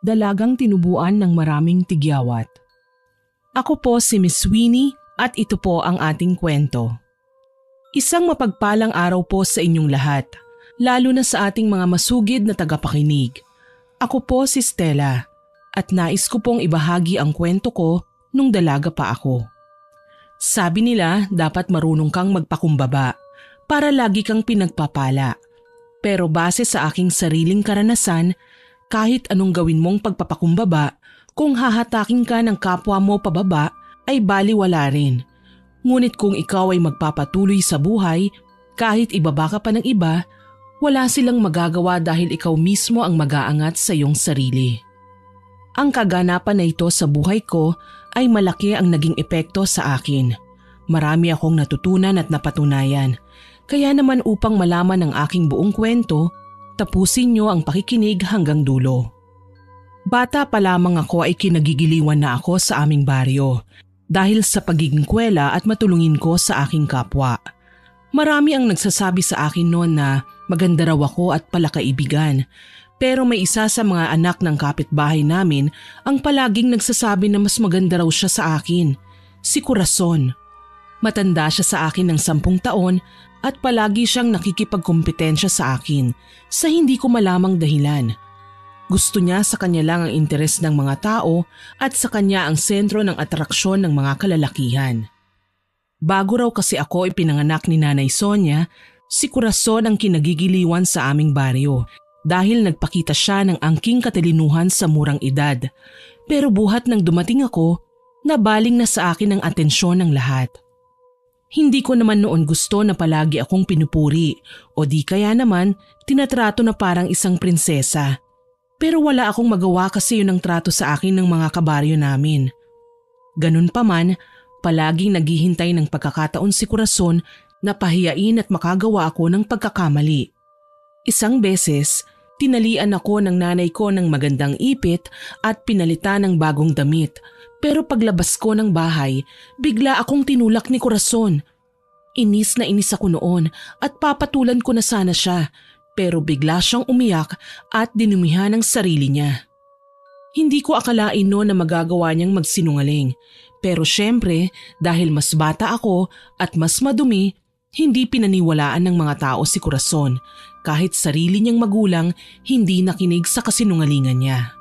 dalagang tinubuan ng maraming tigyawat. Ako po si Miss Winnie at ito po ang ating kwento. Isang mapagpalang araw po sa inyong lahat, lalo na sa ating mga masugid na tagapakinig. Ako po si Stella at nais ko pong ibahagi ang kwento ko nung dalaga pa ako. Sabi nila dapat marunong kang magpakumbaba para lagi kang pinagpapala. Pero base sa aking sariling karanasan, kahit anong gawin mong pagpapakumbaba, kung hahataking ka ng kapwa mo pababa ay baliwala rin. Ngunit kung ikaw ay magpapatuloy sa buhay, kahit ibaba ka pa ng iba, wala silang magagawa dahil ikaw mismo ang mag-aangat sa iyong sarili. Ang kaganapan na ito sa buhay ko ay malaki ang naging epekto sa akin. Marami akong natutunan at napatunayan. Kaya naman upang malaman ang aking buong kwento, tapusin niyo ang pakikinig hanggang dulo. Bata pa lamang ako ay kinagigiliwan na ako sa aming baryo dahil sa pagiging kwela at matulungin ko sa aking kapwa. Marami ang nagsasabi sa akin noon na maganda raw ako at palakaibigan. Pero may isa sa mga anak ng kapitbahay namin ang palaging nagsasabi na mas maganda raw siya sa akin, si Corazon. Matanda siya sa akin ng 10 taon at palagi siyang nakikipagkompetensya sa akin sa hindi ko malamang dahilan. Gusto niya sa kanya lang ang interes ng mga tao at sa kanya ang sentro ng atraksyon ng mga kalalakihan. Bago raw kasi ako ipinanganak ni Nanay Sonia, si Corazon ang kinagigiliwan sa aming baryo dahil nagpakita siya ng angking katalinuhan sa murang edad. Pero buhat nang dumating ako, nabaling na sa akin ang atensyon ng lahat. Hindi ko naman noon gusto na palagi akong pinupuri o di kaya naman tinatrato na parang isang prinsesa. Pero wala akong magawa kasi yun ang trato sa akin ng mga kabaryo namin. Ganun pa man, palaging naghihintay ng pagkakataon si Corazon na pahiyain at makagawa ako ng pagkakamali. Isang beses, tinalian ako ng nanay ko ng magandang ipit at pinalitan ng bagong damit. Pero paglabas ko ng bahay, bigla akong tinulak ni Corazon. Inis na inis ako noon at papatulan ko na sana siya. Pero bigla siyang umiyak at dinumihan ang sarili niya. Hindi ko akalain noon na magagawa niyang magsinungaling. Pero syempre, dahil mas bata ako at mas madumi, hindi pinaniwalaan ng mga tao si Corazon. Kahit sarili niyang magulang, hindi nakinig sa kasinungalingan niya.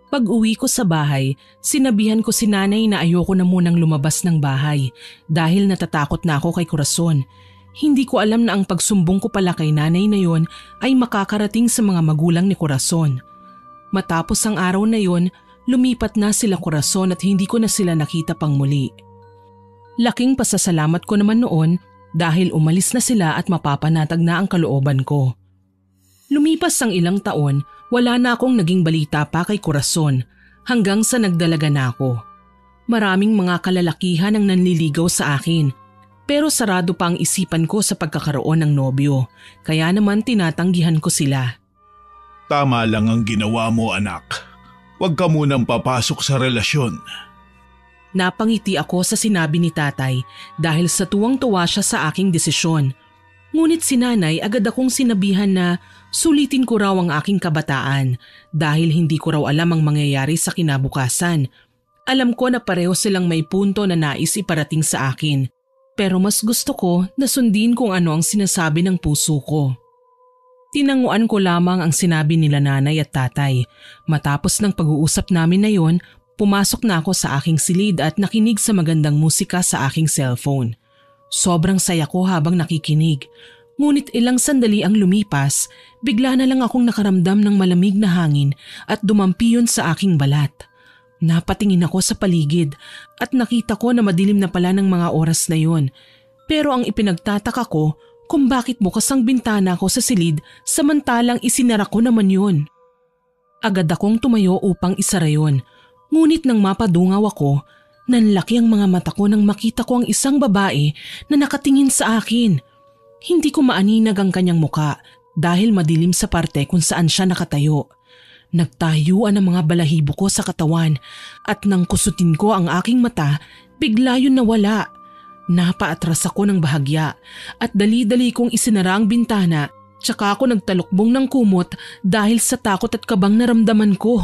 Pag-uwi ko sa bahay, sinabihan ko si nanay na ayoko na munang lumabas ng bahay dahil natatakot na ako kay Corazon. Hindi ko alam na ang pagsumbong ko pala kay nanay na yon ay makakarating sa mga magulang ni Corazon. Matapos ang araw na yon, lumipat na sila Corazon at hindi ko na sila nakita pang muli. Laking pasasalamat ko naman noon dahil umalis na sila at mapapanatag na ang kalooban ko. Lumipas ang ilang taon, wala na akong naging balita pa kay Corazon hanggang sa nagdalaga na ako. Maraming mga kalalakihan ang nanliligaw sa akin pero sarado pa ang isipan ko sa pagkakaroon ng nobyo kaya naman tinatanggihan ko sila. Tama lang ang ginawa mo, anak. Huwag ka munang papasok sa relasyon. Napangiti ako sa sinabi ni tatay dahil sa tuwang-tuwa siya sa aking desisyon. Ngunit si nanay agad akong sinabihan na sulitin ko raw ang aking kabataan dahil hindi ko raw alam ang mangyayari sa kinabukasan. Alam ko na pareho silang may punto na nais iparating sa akin. Pero mas gusto ko na sundin kung ano ang sinasabi ng puso ko. Tinanguan ko lamang ang sinabi nila nanay at tatay. Matapos ng pag-uusap namin na yon, pumasok na ako sa aking silid at nakinig sa magandang musika sa aking cellphone. Sobrang saya ko habang nakikinig. Ngunit ilang sandali ang lumipas, bigla na lang akong nakaramdam ng malamig na hangin at dumampi yun sa aking balat. Napatingin ako sa paligid at nakita ko na madilim na pala ng mga oras na yun. Pero ang ipinagtataka ko kung bakit bukas ang bintana ko sa silid samantalang isinara ko naman yun. Agad akong tumayo upang isara yun. Ngunit nang mapadungaw ako, nanlaki ang mga mata ko nang makita ko ang isang babae na nakatingin sa akin. Hindi ko maaninag ang kanyang muka dahil madilim sa parte kung saan siya nakatayo. Nagtayuan ang mga balahibo ko sa katawan at nang kusutin ko ang aking mata, bigla yun nawala. Napaatras ako ng bahagya at dali-dali kong isinara ang bintana tsaka ako nagtalukbong ng kumot dahil sa takot at kabang naramdaman ko.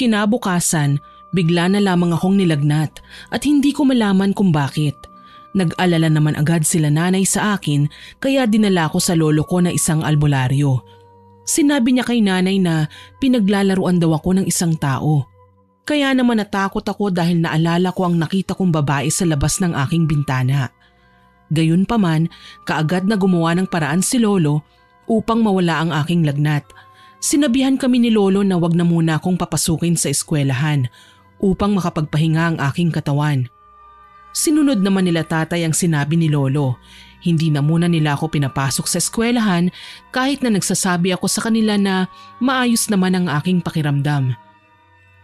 Kinabukasan, bigla na lamang akong nilagnat at hindi ko malaman kung bakit. Nag-alala naman agad sila nanay sa akin kaya dinala ko sa lolo ko na isang albularyo. Sinabi niya kay nanay na pinaglalaruan daw ako ng isang tao. Kaya naman natakot ako dahil naalala ko ang nakita kong babae sa labas ng aking bintana. Gayunpaman, kaagad na gumawa ng paraan si lolo upang mawala ang aking lagnat. Sinabihan kami ni lolo na wag na muna akong papasukin sa eskwelahan upang makapagpahinga ang aking katawan. Sinunod naman nila tatay ang sinabi ni lolo. Hindi na muna nila ako pinapasok sa eskwelahan kahit na nagsasabi ako sa kanila na maayos naman ang aking pakiramdam.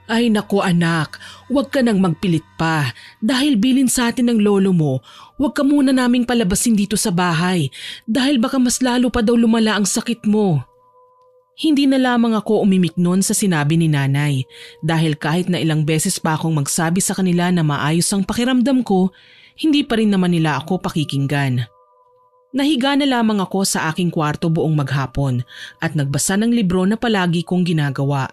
Ay naku anak, huwag ka nang magpilit pa. Dahil bilin sa atin ng lolo mo, huwag ka muna naming palabasin dito sa bahay dahil baka mas lalo pa daw lumala ang sakit mo. Hindi na lamang ako umimik noon sa sinabi ni nanay dahil kahit na ilang beses pa akong magsabi sa kanila na maayos ang pakiramdam ko, hindi pa rin naman nila ako pakikinggan. Nahiga na lamang ako sa aking kwarto buong maghapon at nagbasa ng libro na palagi kong ginagawa.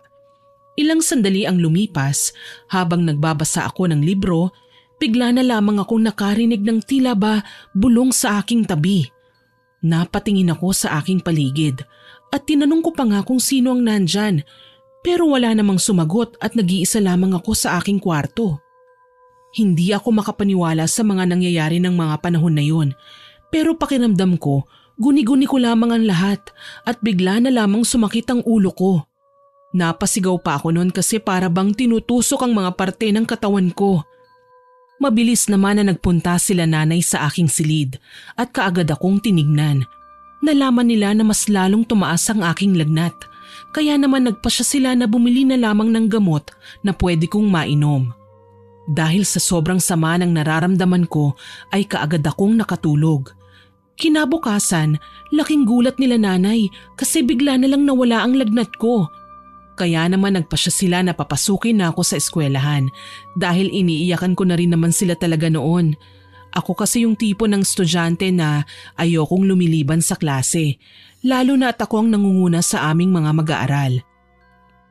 Ilang sandali ang lumipas habang nagbabasa ako ng libro, bigla na lamang akong nakarinig ng tila ba bulong sa aking tabi. Napatingin ako sa aking paligid at tinanong ko pa nga kung sino ang nandyan pero wala namang sumagot at nag-iisa lamang ako sa aking kwarto. Hindi ako makapaniwala sa mga nangyayari ng mga panahon na yun pero pakiramdam ko guni-guni ko lamang ang lahat at bigla na lamang sumakit ang ulo ko. Napasigaw pa ako noon kasi para bang tinutusok ang mga parte ng katawan ko. Mabilis naman na nagpunta sila nanay sa aking silid at kaagad akong tinignan. Nalaman nila na mas lalong tumaas ang aking lagnat kaya naman nagpasya sila na bumili na lamang ng gamot na pwede kong mainom. Dahil sa sobrang sama ng nararamdaman ko ay kaagad akong nakatulog. Kinabukasan, laking gulat nila nanay kasi bigla na lang nawala ang lagnat ko. Kaya naman nagpasya sila na papasukin na ako sa eskwelahan dahil iniiyakan ko na rin naman sila talaga noon. Ako kasi yung tipo ng estudyante na ayokong lumiliban sa klase, lalo na at ako ang nangunguna sa aming mga mag-aaral.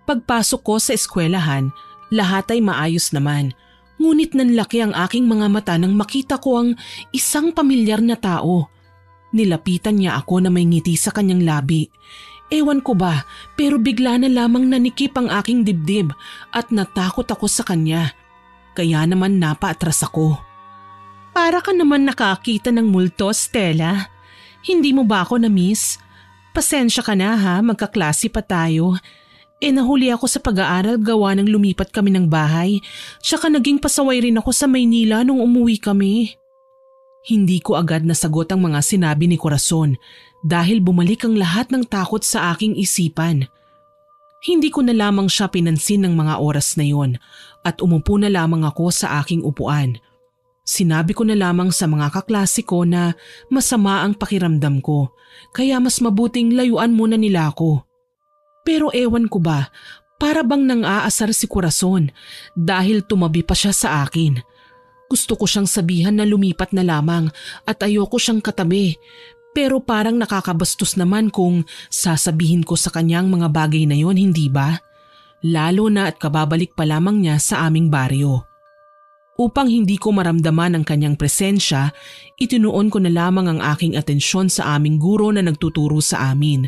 Pagpasok ko sa eskwelahan, lahat ay maayos naman. Ngunit nanlaki ang aking mga mata nang makita ko ang isang pamilyar na tao. Nilapitan niya ako na may ngiti sa kanyang labi. Ewan ko ba, pero bigla na lamang nanikip ang aking dibdib at natakot ako sa kanya. Kaya naman napaatras ako. Para ka naman nakakita ng multo, Stella. Hindi mo ba ako na-miss? Pasensya ka na ha, magkaklase pa tayo. Nahuli ako sa pag-aaral gawa ng lumipat kami ng bahay. Tsaka naging pasaway rin ako sa Maynila nung umuwi kami. Hindi ko agad nasagot ang mga sinabi ni Corazon dahil bumalik ang lahat ng takot sa aking isipan. Hindi ko na lamang siya pinansin ng mga oras na yon at umupo na lamang ako sa aking upuan. Sinabi ko na lamang sa mga kaklase ko na masama ang pakiramdam ko kaya mas mabuting layuan muna nila ako. Pero ewan ko ba, para bang nang-aasar si Corazon dahil tumabi pa siya sa akin. Gusto ko siyang sabihan na lumipat na lamang at ayoko siyang katabi. Pero parang nakakabastos naman kung sasabihin ko sa kanyang mga bagay na yon, hindi ba? Lalo na at kababalik pa lamang niya sa aming baryo. Upang hindi ko maramdaman ang kanyang presensya, itinuon ko na lamang ang aking atensyon sa aming guro na nagtuturo sa amin.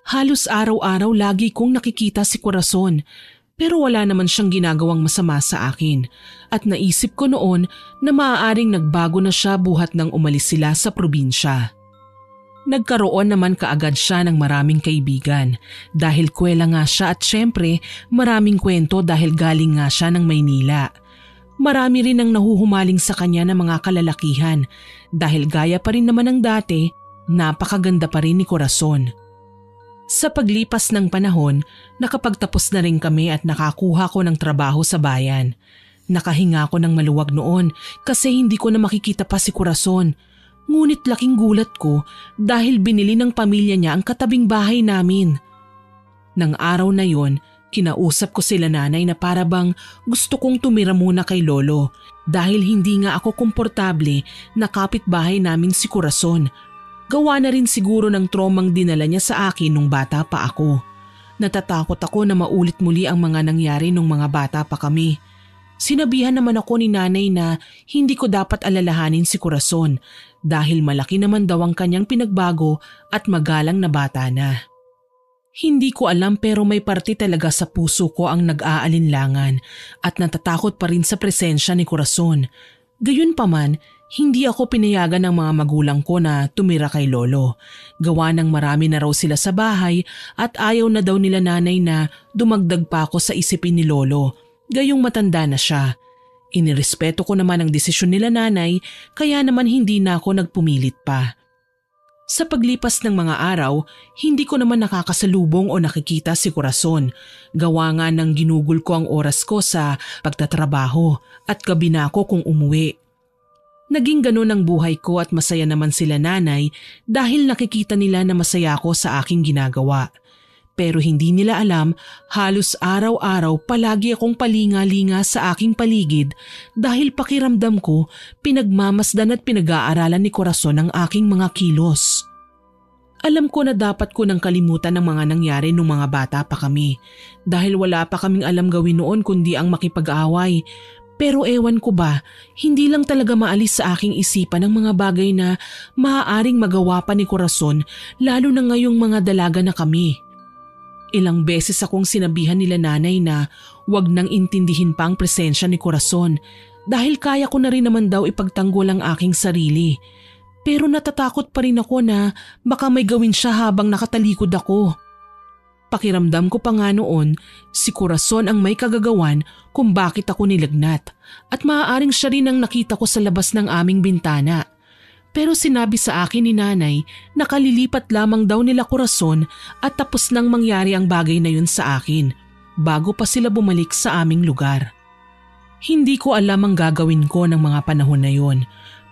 Halos araw-araw lagi kong nakikita si Corazon pero wala naman siyang ginagawang masama sa akin at naisip ko noon na maaaring nagbago na siya buhat nang umalis sila sa probinsya. Nagkaroon naman kaagad siya ng maraming kaibigan dahil kwela nga siya at syempre maraming kwento dahil galing nga siya ng Maynila. Marami rin ang nahuhumaling sa kanya ng mga kalalakihan dahil gaya pa rin naman ng dati, napakaganda pa rin ni Corazon. Sa paglipas ng panahon, nakapagtapos na rin kami at nakakuha ko ng trabaho sa bayan. Nakahinga ko ng maluwag noon kasi hindi ko na makikita pa si Corazon. Ngunit laking gulat ko dahil binili ng pamilya niya ang katabing bahay namin. Nang araw na yon, kinausap ko sila nanay na para bang gusto kong tumira muna kay lolo dahil hindi nga ako komportable na kapitbahay namin si Corazon. Gawa na rin siguro ng tromang dinala niya sa akin nung bata pa ako. Natatakot ako na maulit muli ang mga nangyari nung mga bata pa kami. Sinabihan naman ako ni nanay na hindi ko dapat alalahanin si Corazon dahil malaki naman daw ang kanyang pinagbago at magalang na bata na. Hindi ko alam pero may parte talaga sa puso ko ang nag-aalinlangan at natatakot pa rin sa presensya ni Corazon. Gayunpaman, hindi ako pinayagan ng mga magulang ko na tumira kay lolo. Gawa ng marami na raw sila sa bahay at ayaw na daw nila nanay na dumagdag pa ako sa isipin ni lolo. Gayong matanda na siya. Inirespeto ko naman ang desisyon nila nanay kaya naman hindi na ako nagpumilit pa. Sa paglipas ng mga araw, hindi ko naman nakakasalubong o nakikita si Corazon. Gawa nga ng ginugol ko ang oras ko sa pagtatrabaho at gabi na ako kung umuwi. Naging ganun ang buhay ko at masaya naman sila nanay dahil nakikita nila na masaya ako sa aking ginagawa. Pero hindi nila alam, halos araw-araw palagi akong palinga-linga sa aking paligid dahil pakiramdam ko pinagmamasdan at pinag-aaralan ni Corazon ang aking mga kilos. Alam ko na dapat ko nang kalimutan ang mga nangyari nung mga bata pa kami dahil wala pa kaming alam gawin noon kundi ang makipag-away. Pero ewan ko ba, hindi lang talaga maalis sa aking isipan ang mga bagay na maaaring magawa pa ni Corazon lalo na ngayong mga dalaga na kami. Ilang beses akong sinabihan nila nanay na wag nang intindihin pa ang presensya ni Corazon dahil kaya ko na rin naman daw ipagtanggol ang aking sarili. Pero natatakot pa rin ako na baka may gawin siya habang nakatalikod ako. Pakiramdam ko pa nga noon, si Corazon ang may kagagawan kung bakit ako nilagnat at maaaring siya rin ang nakita ko sa labas ng aming bintana. Pero sinabi sa akin ni nanay na kalilipat lamang daw nila Corazon at tapos nang mangyari ang bagay na yun sa akin bago pa sila bumalik sa aming lugar. Hindi ko alam ang gagawin ko ng mga panahon na yun.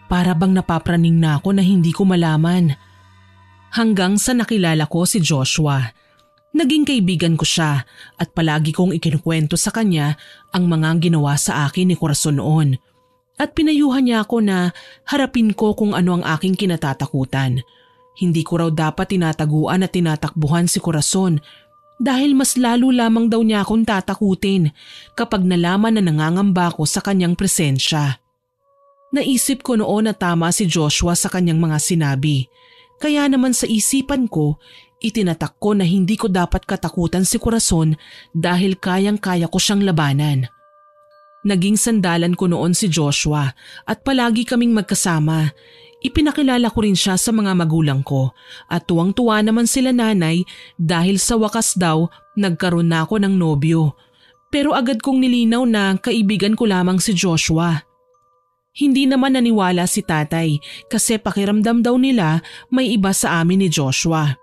Para bang napapraning na ako na hindi ko malaman. Hanggang sa nakilala ko si Joshua. Naging kaibigan ko siya at palagi kong ikinukwento sa kanya ang mga ginawa sa akin ni Corazon noon. At pinayuhan niya ako na harapin ko kung ano ang aking kinatatakutan. Hindi ko raw dapat tinataguan at tinatakbuhan si Corazon dahil mas lalo lamang daw niya akong tatakutin kapag nalaman na nangangamba ko sa kanyang presensya. Naisip ko noon na tama si Joshua sa kanyang mga sinabi. Kaya naman sa isipan ko, itinatak ko na hindi ko dapat katakutan si Corazon dahil kayang-kaya ko siyang labanan. Naging sandalan ko noon si Joshua at palagi kaming magkasama. Ipinakilala ko rin siya sa mga magulang ko at tuwang-tuwa naman sila nanay dahil sa wakas daw nagkaroon na ako ng nobyo. Pero agad kong nilinaw na kaibigan ko lamang si Joshua. Hindi naman naniwala si tatay kasi pakiramdam daw nila may iba sa amin ni Joshua.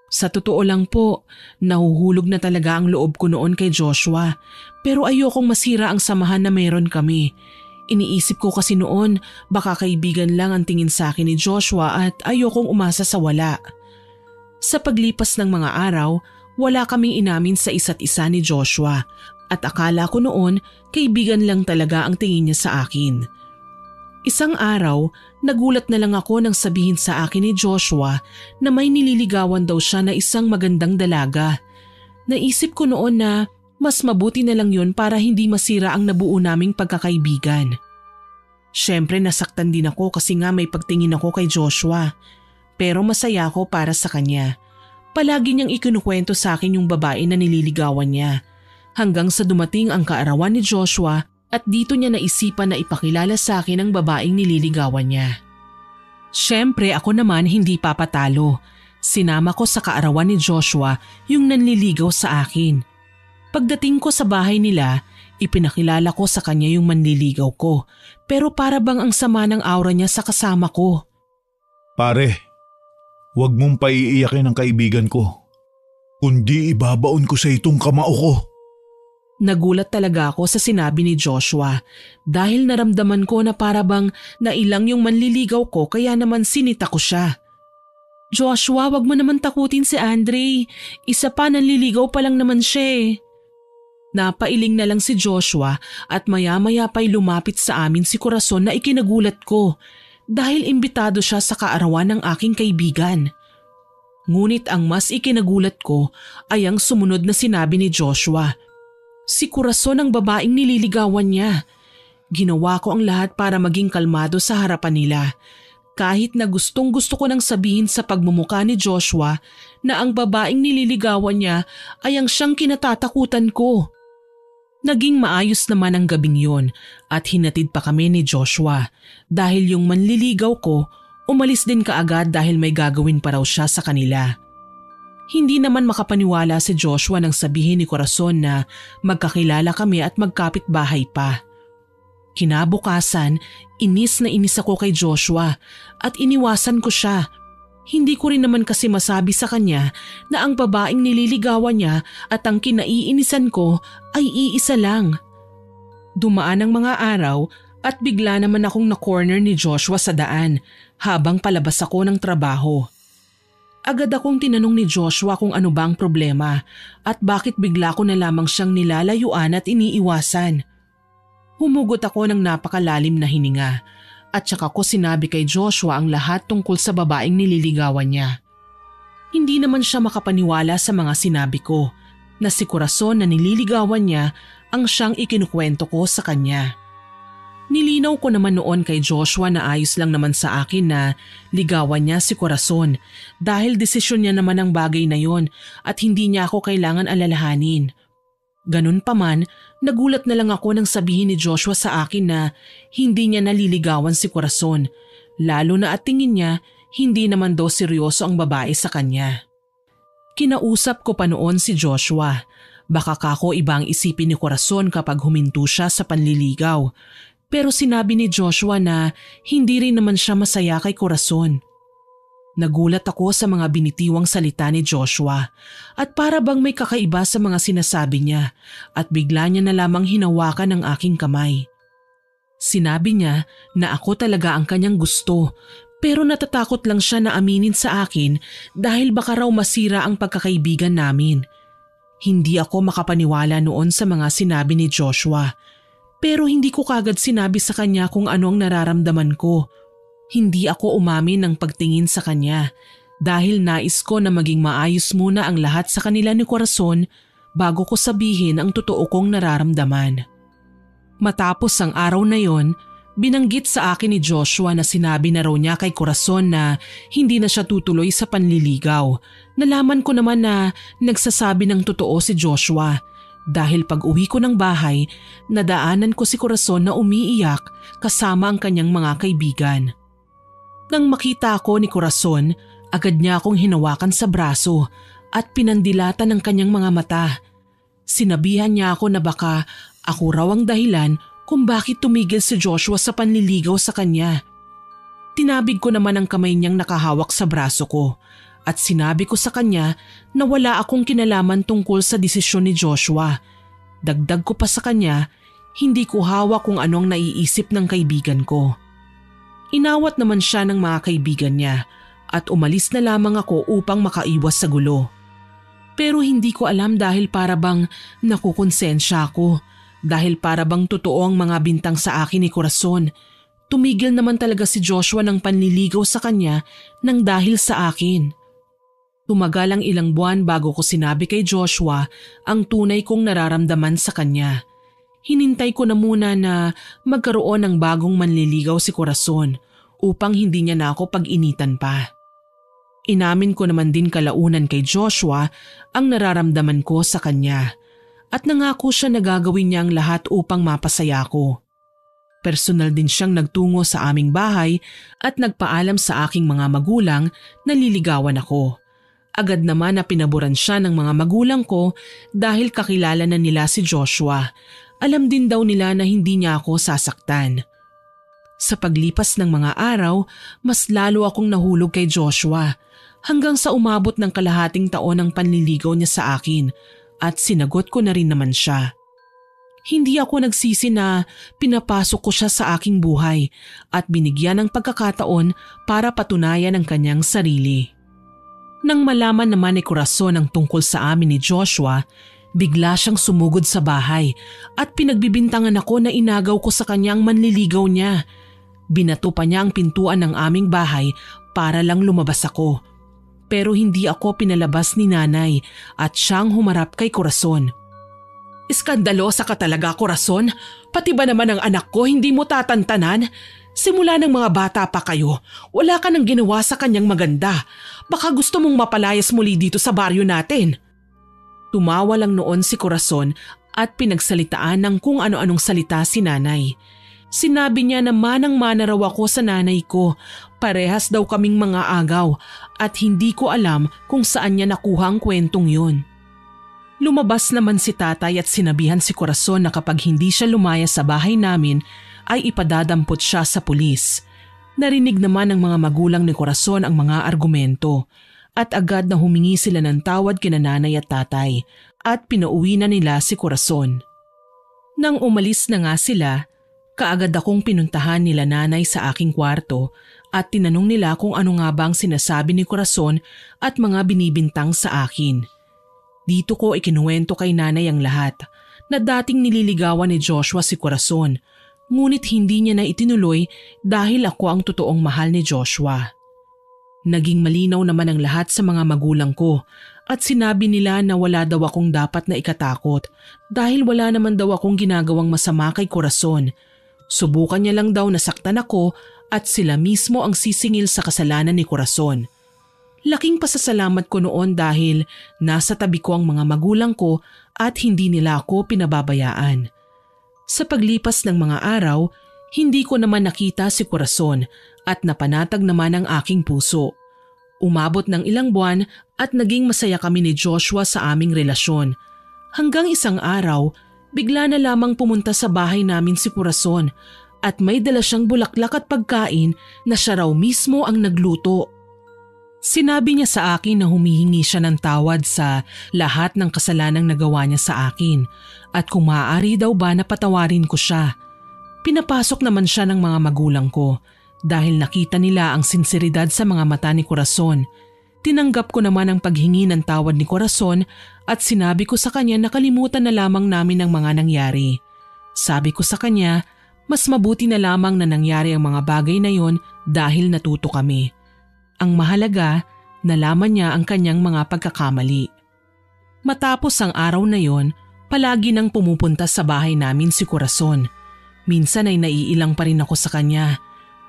Sa totoo lang po, nahuhulog na talaga ang loob ko noon kay Joshua pero ayokong masira ang samahan na meron kami. Iniisip ko kasi noon baka kaibigan lang ang tingin sa akin ni Joshua at ayokong umasa sa wala. Sa paglipas ng mga araw, wala kaming inamin sa isa't isa ni Joshua at akala ko noon kaibigan lang talaga ang tingin niya sa akin. Isang araw, nagulat na lang ako nang sabihin sa akin ni Joshua na may nililigawan daw siya na isang magandang dalaga. Naisip ko noon na mas mabuti na lang yun para hindi masira ang nabuo naming pagkakaibigan. Siyempre nasaktan din ako kasi nga may pagtingin ako kay Joshua. Pero masaya ako para sa kanya. Palagi niyang ikinukwento sa akin yung babae na nililigawan niya. Hanggang sa dumating ang kaarawan ni Joshua at dito niya naisipan na ipakilala sa akin ang babaeng nililigawan niya. Siyempre ako naman hindi papatalo. Sinama ko sa kaarawan ni Joshua yung nanliligaw sa akin. Pagdating ko sa bahay nila, ipinakilala ko sa kanya yung manliligaw ko pero para bang ang sama ng aura niya sa kasama ko. Pare, huwag mong paiiyakin ang kaibigan ko. Kundi ibabaon ko sa itong kamao ko. Nagulat talaga ako sa sinabi ni Joshua dahil naramdaman ko na para bang nailang yung manliligaw ko kaya naman sinita ko siya. Joshua, wag mo naman takutin si Andre. Isa pa, nanliligaw pa lang naman siya eh. Napailing na lang si Joshua at maya-maya pa'y lumapit sa amin si Corazon na ikinagulat ko dahil imbitado siya sa kaarawan ng aking kaibigan. Ngunit ang mas ikinagulat ko ay ang sumunod na sinabi ni Joshua. Si Corazon ang babaeng nililigawan niya. Ginawa ko ang lahat para maging kalmado sa harapan nila. Kahit na gustong gusto ko nang sabihin sa pagmumukha ni Joshua na ang babaeng nililigawan niya ay ang siyang kinatatakutan ko. Naging maayos naman ang gabing yon at hinatid pa kami ni Joshua dahil yung manliligaw ko umalis din kaagad dahil may gagawin pa raw siya sa kanila. Hindi naman makapaniwala si Joshua nang sabihin ni Corazon na magkakilala kami at magkapit-bahay pa. Kinabukasan, inis na inis ako kay Joshua at iniwasan ko siya. Hindi ko rin naman kasi masabi sa kanya na ang babaeng nililigawan niya at ang kinaiinisan ko ay iisa lang. Dumaan ang mga araw at bigla naman akong na-corner ni Joshua sa daan habang palabas ako ng trabaho. Agad akong tinanong ni Joshua kung ano ba ang problema at bakit bigla ko na lamang siyang nilalayuan at iniiwasan. Humugot ako ng napakalalim na hininga at saka ko sinabi kay Joshua ang lahat tungkol sa babaeng nililigawan niya. Hindi naman siya makapaniwala sa mga sinabi ko na si Corazon na nililigawan niya ang siyang ikinukwento ko sa kanya. Nilinaw ko naman noon kay Joshua na ayos lang naman sa akin na ligawan niya si Corazon dahil desisyon niya naman ang bagay na yon at hindi niya ako kailangan alalahanin. Ganun pa man, nagulat na lang ako nang sabihin ni Joshua sa akin na hindi niya naliligawan si Corazon, lalo na at tingin niya hindi naman daw seryoso ang babae sa kanya. Kinausap ko pa noon si Joshua. Baka kako ibang isipin ni Corazon kapag huminto siya sa panliligaw. Pero sinabi ni Joshua na hindi rin naman siya masaya kay Corazon. Nagulat ako sa mga binitiwang salita ni Joshua at para bang may kakaiba sa mga sinasabi niya at bigla niya na lamang hinawakan ang aking kamay. Sinabi niya na ako talaga ang kanyang gusto pero natatakot lang siya na aminin sa akin dahil baka raw masira ang pagkakaibigan namin. Hindi ako makapaniwala noon sa mga sinabi ni Joshua. Pero hindi ko kagad sinabi sa kanya kung ano ang nararamdaman ko. Hindi ako umamin ng pagtingin sa kanya dahil nais ko na maging maayos muna ang lahat sa kanila ni Corazon bago ko sabihin ang totoo kong nararamdaman. Matapos ang araw na yon, binanggit sa akin ni Joshua na sinabi na raw niya kay Corazon na hindi na siya tutuloy sa panliligaw. Nalaman ko naman na nagsasabi ng totoo si Joshua. Dahil pag uwi ko ng bahay, nadaanan ko si Corazon na umiiyak kasama ang kanyang mga kaibigan. Nang makita ako ni Corazon, agad niya akong hinawakan sa braso at pinandilatan ng kanyang mga mata. Sinabihan niya ako na baka ako raw ang dahilan kung bakit tumigil si Joshua sa panliligaw sa kanya. Tinabig ko naman ang kamay niyang nakahawak sa braso ko. At sinabi ko sa kanya na wala akong kinalaman tungkol sa desisyon ni Joshua. Dagdag ko pa sa kanya, hindi ko hawak kung anong naiisip ng kaibigan ko. Inawat naman siya ng mga kaibigan niya at umalis na lamang ako upang makaiwas sa gulo. Pero hindi ko alam dahil para bang nakukonsensya ako, dahil para bang totoo ang mga bintang sa akin ni Corazon. Tumigil naman talaga si Joshua ng panliligaw sa kanya nang dahil sa akin. Tumagal ang ilang buwan bago ko sinabi kay Joshua ang tunay kong nararamdaman sa kanya. Hinintay ko na muna na magkaroon ng bagong manliligaw si Corazon upang hindi niya na ako pag-initan pa. Inamin ko naman din kalaunan kay Joshua ang nararamdaman ko sa kanya at nangako siya na gagawin niya ang lahat upang mapasaya ko. Personal din siyang nagtungo sa aming bahay at nagpaalam sa aking mga magulang na liligawan ako. Agad naman na pinaboran siya ng mga magulang ko dahil kakilala na nila si Joshua. Alam din daw nila na hindi niya ako sasaktan. Sa paglipas ng mga araw, mas lalo akong nahulog kay Joshua hanggang sa umabot ng kalahating taon ang panliligaw niya sa akin at sinagot ko na rin naman siya. Hindi ako nagsisi na pinapasok ko siya sa aking buhay at binigyan ng pagkakataon para patunayan ang kanyang sarili. Nang malaman naman ni Corazon ang tungkol sa amin ni Joshua, bigla siyang sumugod sa bahay at pinagbibintangan ako na inagaw ko sa kanyang manliligaw niya. Binato pa niya ang pintuan ng aming bahay para lang lumabas ako. pero hindi ako pinalabas ni nanay at siyang humarap kay Corazon. Iskandalosa ka talaga, Corazon. Pati ba naman ang anak ko hindi mo tatantanan? Simula ng mga bata pa kayo, wala ka nang ginawa sa kanyang maganda. Baka gusto mong mapalayas muli dito sa baryo natin. Tumawa lang noon si Corazon at pinagsalitaan ng kung ano-anong salita si nanay. Sinabi niya na manang-mana raw ako sa nanay ko. Parehas daw kaming mga agaw at hindi ko alam kung saan niya nakuha ang kwentong yun. Lumabas naman si tatay at sinabihan si Corazon na kapag hindi siya lumaya sa bahay namin ay ipadadampot siya sa pulis. Narinig naman ng mga magulang ni Corazon ang mga argumento at agad na humingi sila ng tawad kina nanay at tatay at pinauwi na nila si Corazon. Nang umalis na nga sila, kaagad akong pinuntahan nila nanay sa aking kwarto at tinanong nila kung ano nga ba ang sinasabi ni Corazon at mga binibintang sa akin. Dito ko ikinuwento kay nanay ang lahat na dating nililigawan ni Joshua si Corazon, ngunit hindi niya na itinuloy dahil ako ang totoong mahal ni Joshua. Naging malinaw naman ang lahat sa mga magulang ko at sinabi nila na wala daw akong dapat na ikatakot dahil wala naman daw akong ginagawang masama kay Corazon. Subukan niya lang daw nasaktan ako at sila mismo ang sisingil sa kasalanan ni Corazon. Laking pasasalamat ko noon dahil nasa tabi ko ang mga magulang ko at hindi nila ako pinababayaan. Sa paglipas ng mga araw, hindi ko naman nakita si Corazon at napanatag naman ang aking puso. Umabot ng ilang buwan at naging masaya kami ni Joshua sa aming relasyon. Hanggang isang araw, bigla na lamang pumunta sa bahay namin si Corazon at may dala siyang bulaklak at pagkain na siya raw mismo ang nagluto. Sinabi niya sa akin na humihingi siya ng tawad sa lahat ng kasalanang nagawa niya sa akin at kung maaari daw ba na patawarin ko siya. Pinapasok naman siya ng mga magulang ko dahil nakita nila ang sinseridad sa mga mata ni Corazon. Tinanggap ko naman ang paghingi ng tawad ni Corazon at sinabi ko sa kanya na kalimutan na lamang namin ang mga nangyari. Sabi ko sa kanya, mas mabuti na lamang na nangyari ang mga bagay na yon dahil natuto kami. Ang mahalaga, nalaman niya ang kanyang mga pagkakamali. Matapos ang araw na yon, palagi nang pumupunta sa bahay namin si Corazon. Minsan ay naiilang pa rin ako sa kanya,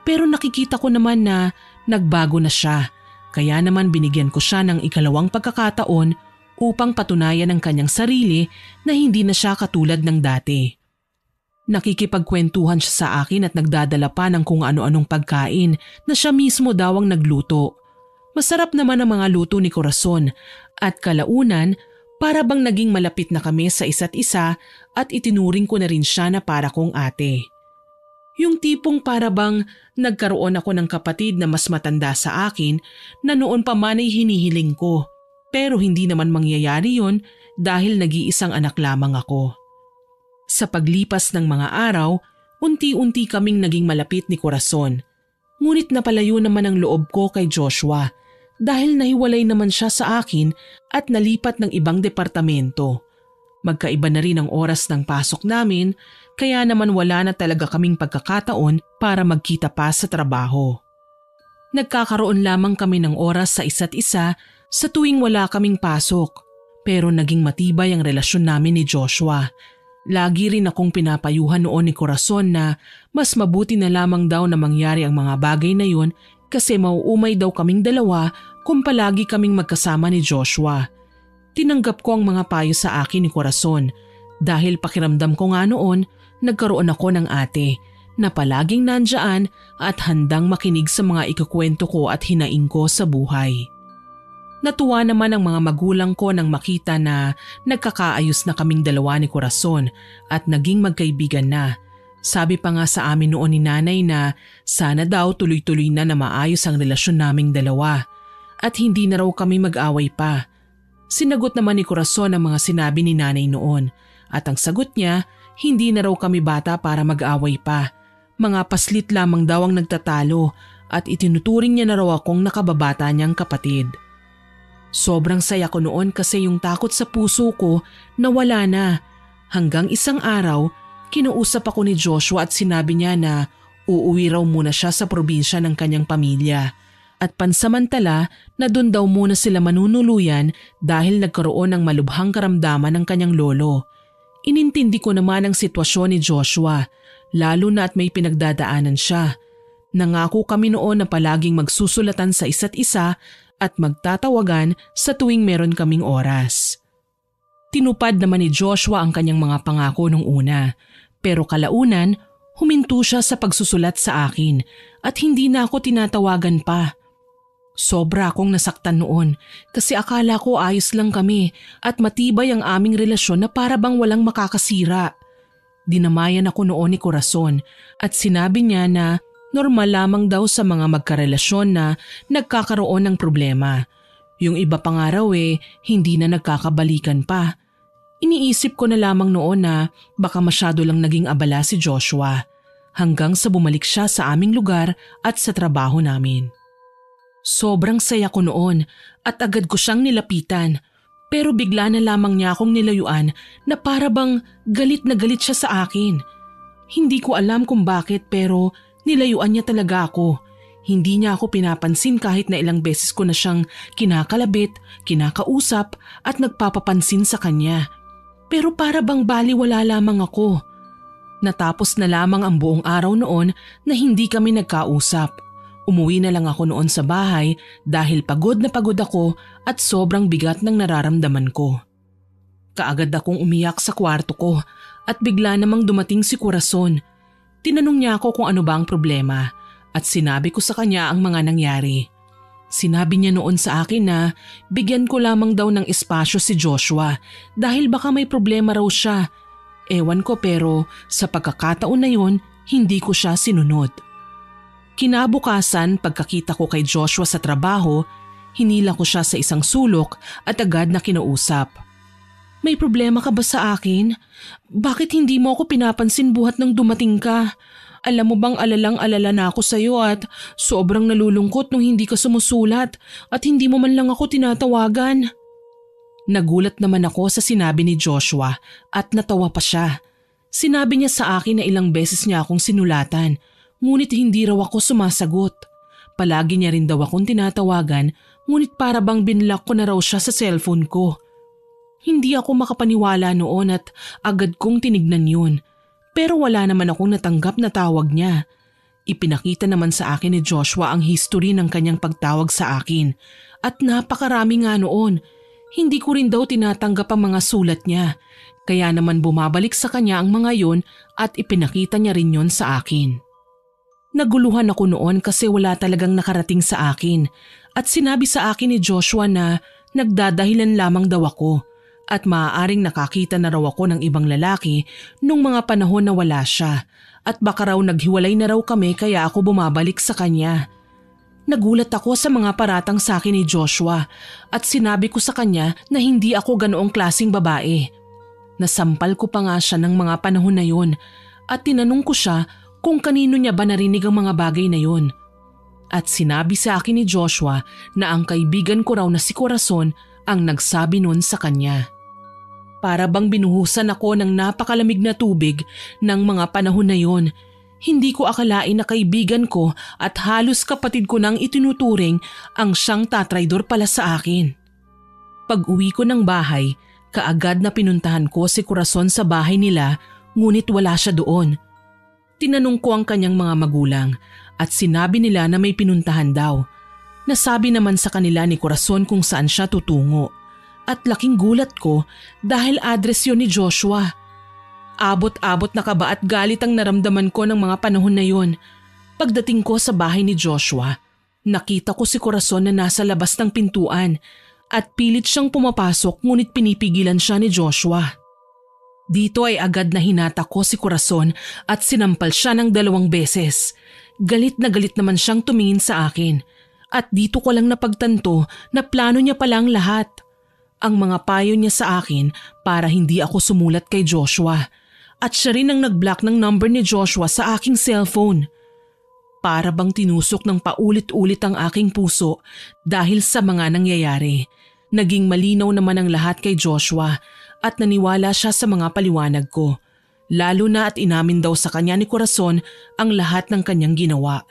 pero nakikita ko naman na nagbago na siya. Kaya naman binigyan ko siya ng ikalawang pagkakataon upang patunayan ang kanyang sarili na hindi na siya katulad ng dati. Nakikipagkwentuhan siya sa akin at nagdadala pa ng kung ano-anong pagkain na siya mismo daw ang nagluto. Masarap naman ang mga luto ni Corazon at kalaunan para bang naging malapit na kami sa isa't isa at itinuring ko na rin siya na para kong ate. Yung tipong para bang nagkaroon ako ng kapatid na mas matanda sa akin na noon pa man ay hinihiling ko pero hindi naman mangyayari yon dahil nag-iisang anak lamang ako. Sa paglipas ng mga araw, unti-unti kaming naging malapit ni Corazon. Ngunit napalayo naman ang loob ko kay Joshua dahil nahiwalay naman siya sa akin at nalipat ng ibang departamento. Magkaiba na rin ang oras ng pasok namin kaya naman wala na talaga kaming pagkakataon para magkita pa sa trabaho. Nagkakaroon lamang kami ng oras sa isa't isa sa tuwing wala kaming pasok pero naging matibay ang relasyon namin ni Joshua. Lagi rin akong pinapayuhan noon ni Corazon na mas mabuti na lamang daw na mangyari ang mga bagay na yun kasi mauumay daw kaming dalawa kung palagi kaming magkasama ni Joshua. Tinanggap ko ang mga payo sa akin ni Corazon dahil pakiramdam ko nga noon nagkaroon ako ng ate na palaging nandyan at handang makinig sa mga ikukwento ko at hinaing ko sa buhay. Natuwa naman ang mga magulang ko nang makita na nagkakaayos na kaming dalawa ni Corazon at naging magkaibigan na. Sabi pa nga sa amin noon ni nanay na sana daw tuloy-tuloy na maayos ang relasyon naming dalawa at hindi na raw kami mag-away pa. Sinagot naman ni Corazon ang mga sinabi ni nanay noon at ang sagot niya, hindi na raw kami bata para mag-away pa. Mga paslit lamang daw ang nagtatalo at itinuturing niya na raw akong nakababata niyang kapatid. Sobrang saya ko noon kasi yung takot sa puso ko nawala na. Hanggang isang araw, kinuusap ako ni Joshua at sinabi niya na uuwi raw muna siya sa probinsya ng kanyang pamilya at pansamantala na doon daw muna sila manunuluyan dahil nagkaroon ng malubhang karamdaman ng kanyang lolo. Inintindi ko naman ang sitwasyon ni Joshua, lalo na at may pinagdadaanan siya. Nangako kami noon na palaging magsusulatan sa isa't isa at magtatawagan sa tuwing meron kaming oras. Tinupad naman ni Joshua ang kanyang mga pangako nung una, pero kalaunan huminto siya sa pagsusulat sa akin at hindi na ako tinatawagan pa. Sobra akong nasaktan noon kasi akala ko ayos lang kami at matibay ang aming relasyon na para bang walang makakasira. Dinamayan ako noon ni Corazon at sinabi niya na normal lamang daw sa mga magkarelasyon na nagkakaroon ng problema. Yung iba pang araw hindi na nagkakabalikan pa. Iniisip ko na lamang noon na baka masyado lang naging abala si Joshua hanggang sa bumalik siya sa aming lugar at sa trabaho namin. Sobrang saya ko noon at agad ko siyang nilapitan pero bigla na lamang niya akong nilayuan na para bang galit na galit siya sa akin. Hindi ko alam kung bakit pero nilayuan niya talaga ako. Hindi niya ako pinapansin kahit na ilang beses ko na siyang kinakalabit, kinakausap at nagpapapansin sa kanya. Pero para bang baliwala lamang ako. Natapos na lamang ang buong araw noon na hindi kami nagkausap. Umuwi na lang ako noon sa bahay dahil pagod na pagod ako at sobrang bigat ng nararamdaman ko. Kaagad akong umiyak sa kwarto ko at bigla namang dumating si Corazon. Tinanong niya ako kung ano ba ang problema at sinabi ko sa kanya ang mga nangyari. Sinabi niya noon sa akin na bigyan ko lamang daw ng espasyo si Joshua dahil baka may problema raw siya. Ewan ko pero sa pagkakataon na yun, hindi ko siya sinunod. Kinabukasan pagkakita ko kay Joshua sa trabaho, hinila ko siya sa isang sulok at agad na kinausap. May problema ka ba sa akin? Bakit hindi mo ako pinapansin buhat nang dumating ka? Alam mo bang alalang-alala na ako sa iyo at sobrang nalulungkot nung hindi ka sumusulat at hindi mo man lang ako tinatawagan. Nagulat naman ako sa sinabi ni Joshua at natawa pa siya. Sinabi niya sa akin na ilang beses niya akong sinulatan. Ngunit hindi raw ako sumasagot. Palagi niya rin daw akong tinatawagan ngunit para bang binlock ko na raw siya sa cellphone ko. Hindi ako makapaniwala noon at agad kong tinignan yun. Pero wala naman akong natanggap na tawag niya. Ipinakita naman sa akin ni Joshua ang history ng kanyang pagtawag sa akin at napakarami nga noon. Hindi ko rin daw tinatanggap ang mga sulat niya. Kaya naman bumabalik sa kanya ang mga yon at ipinakita niya rin yon sa akin. Naguluhan ako noon kasi wala talagang nakarating sa akin at sinabi sa akin ni Joshua na nagdadahilan lamang daw ako at maaaring nakakita na raw ako ng ibang lalaki nung mga panahon na wala siya at baka raw naghiwalay na raw kami kaya ako bumabalik sa kanya. Nagulat ako sa mga paratang sa akin ni Joshua at sinabi ko sa kanya na hindi ako ganoong klaseng babae. Nasampal ko pa nga siya ng mga panahon na yun at tinanong ko siya kung kanino niya ba narinig ang mga bagay na yun. At sinabi sa akin ni Joshua na ang kaibigan ko raw na si Corazon ang nagsabi nun sa kanya. Para bang binuhusan ako ng napakalamig na tubig ng mga panahon na yun. Hindi ko akalain na kaibigan ko at halos kapatid ko nang itinuturing ang siyang tatraydor pala sa akin. Pag-uwi ko ng bahay, kaagad na pinuntahan ko si Corazon sa bahay nila ngunit wala siya doon. Tinanong ko ang kanyang mga magulang at sinabi nila na may pinuntahan daw. Nasabi naman sa kanila ni Corazon kung saan siya tutungo. At laking gulat ko dahil address yun ni Joshua. Abot-abot na kaba at galit ang naramdaman ko ng mga panahon na yun. Pagdating ko sa bahay ni Joshua, nakita ko si Corazon na nasa labas ng pintuan at pilit siyang pumapasok ngunit pinipigilan siya ni Joshua. Dito ay agad na hinata ko si Corazon at sinampal siya ng 2 beses. Galit na galit naman siyang tumingin sa akin at dito ko lang napagtanto na plano niya palang lahat. Ang mga payo niya sa akin para hindi ako sumulat kay Joshua at siya rin ang nag-block ng number ni Joshua sa aking cellphone. Para bang tinusok ng paulit-ulit ang aking puso dahil sa mga nangyayari. Naging malinaw naman ang lahat kay Joshua at naniwala siya sa mga paliwanag ko. Lalo na at inamin daw sa kanya ni Corazon ang lahat ng kanyang ginawa.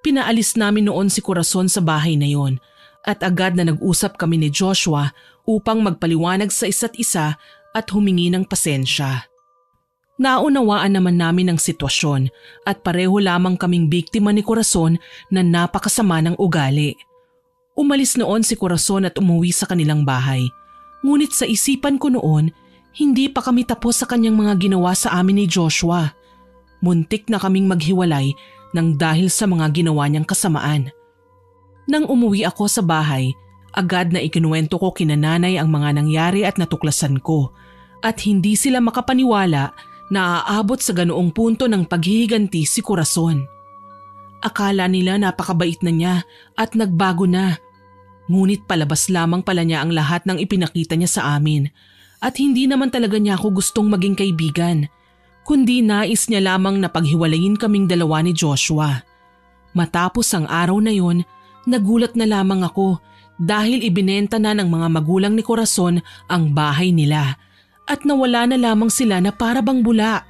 Pinaalis namin noon si Corazon sa bahay na yon at agad na nag-usap kami ni Joshua upang magpaliwanag sa isa't isa at humingi ng pasensya. Naunawaan naman namin ang sitwasyon at pareho lamang kaming biktima ni Corazon na napakasama ng ugali. Umalis noon si Corazon at umuwi sa kanilang bahay. Ngunit sa isipan ko noon, hindi pa kami tapos sa kanyang mga ginawa sa amin ni Joshua. Muntik na kaming maghiwalay nang dahil sa mga ginawa niyang kasamaan. Nang umuwi ako sa bahay, agad na ikinuwento ko kina nanay ang mga nangyari at natuklasan ko at hindi sila makapaniwala na aabot sa ganoong punto ng paghihiganti si Corazon. Akala nila napakabait na niya at nagbago na. Ngunit palabas lamang pala niya ang lahat ng ipinakita niya sa amin at hindi naman talaga niya ako gustong maging kaibigan. Kundi nais niya lamang na paghiwalayin kaming dalawa ni Joshua. Matapos ang araw na yon, nagulat na lamang ako dahil ibinenta na ng mga magulang ni Corazon ang bahay nila at nawala na lamang sila na para bang bula.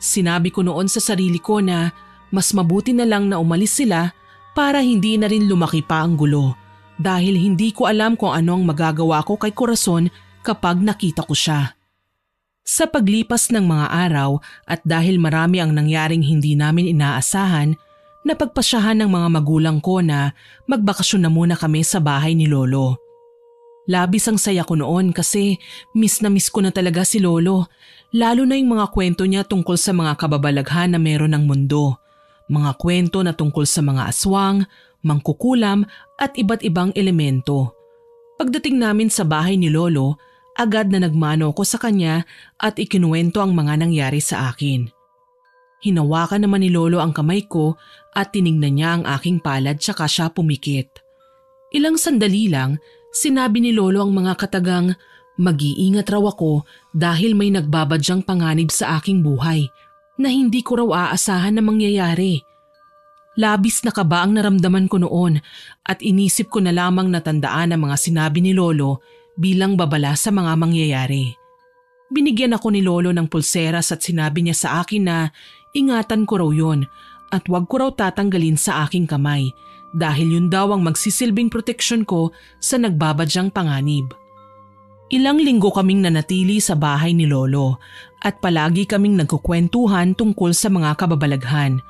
Sinabi ko noon sa sarili ko na mas mabuti na lang na umalis sila para hindi na rin lumaki pa ang gulo dahil hindi ko alam kung ano ang magagawa ko kay Corazon kapag nakita ko siya. Sa paglipas ng mga araw at dahil marami ang nangyaring hindi namin inaasahan, napagpasyahan ng mga magulang ko na magbakasyon na muna kami sa bahay ni Lolo. Labis ang saya ko noon kasi miss na miss ko na talaga si Lolo, lalo na yung mga kwento niya tungkol sa mga kababalaghan na meron ng mundo. Mga kwento na tungkol sa mga aswang, mangkukulam at iba't ibang elemento. Pagdating namin sa bahay ni Lolo, agad na nagmano ko sa kanya at ikinuwento ang mga nangyari sa akin. Hinawakan naman ni Lolo ang kamay ko at tiningnan niya ang aking palad tsaka siya pumikit. Ilang sandali lang, sinabi ni Lolo ang mga katagang mag-iingat raw ako dahil may nagbabadyang panganib sa aking buhay na hindi ko raw aasahan na mangyayari. Labis na kaba ang naramdaman ko noon at inisip ko na lamang natandaan ang mga sinabi ni Lolo bilang babala sa mga mangyayari. Binigyan ako ni Lolo ng pulseras at sinabi niya sa akin na ingatan ko raw yun at wag ko raw tatanggalin sa aking kamay dahil yun daw ang magsisilbing proteksyon ko sa nagbabadyang panganib. Ilang linggo kaming nanatili sa bahay ni Lolo at palagi kaming nagkukwentuhan tungkol sa mga kababalaghan.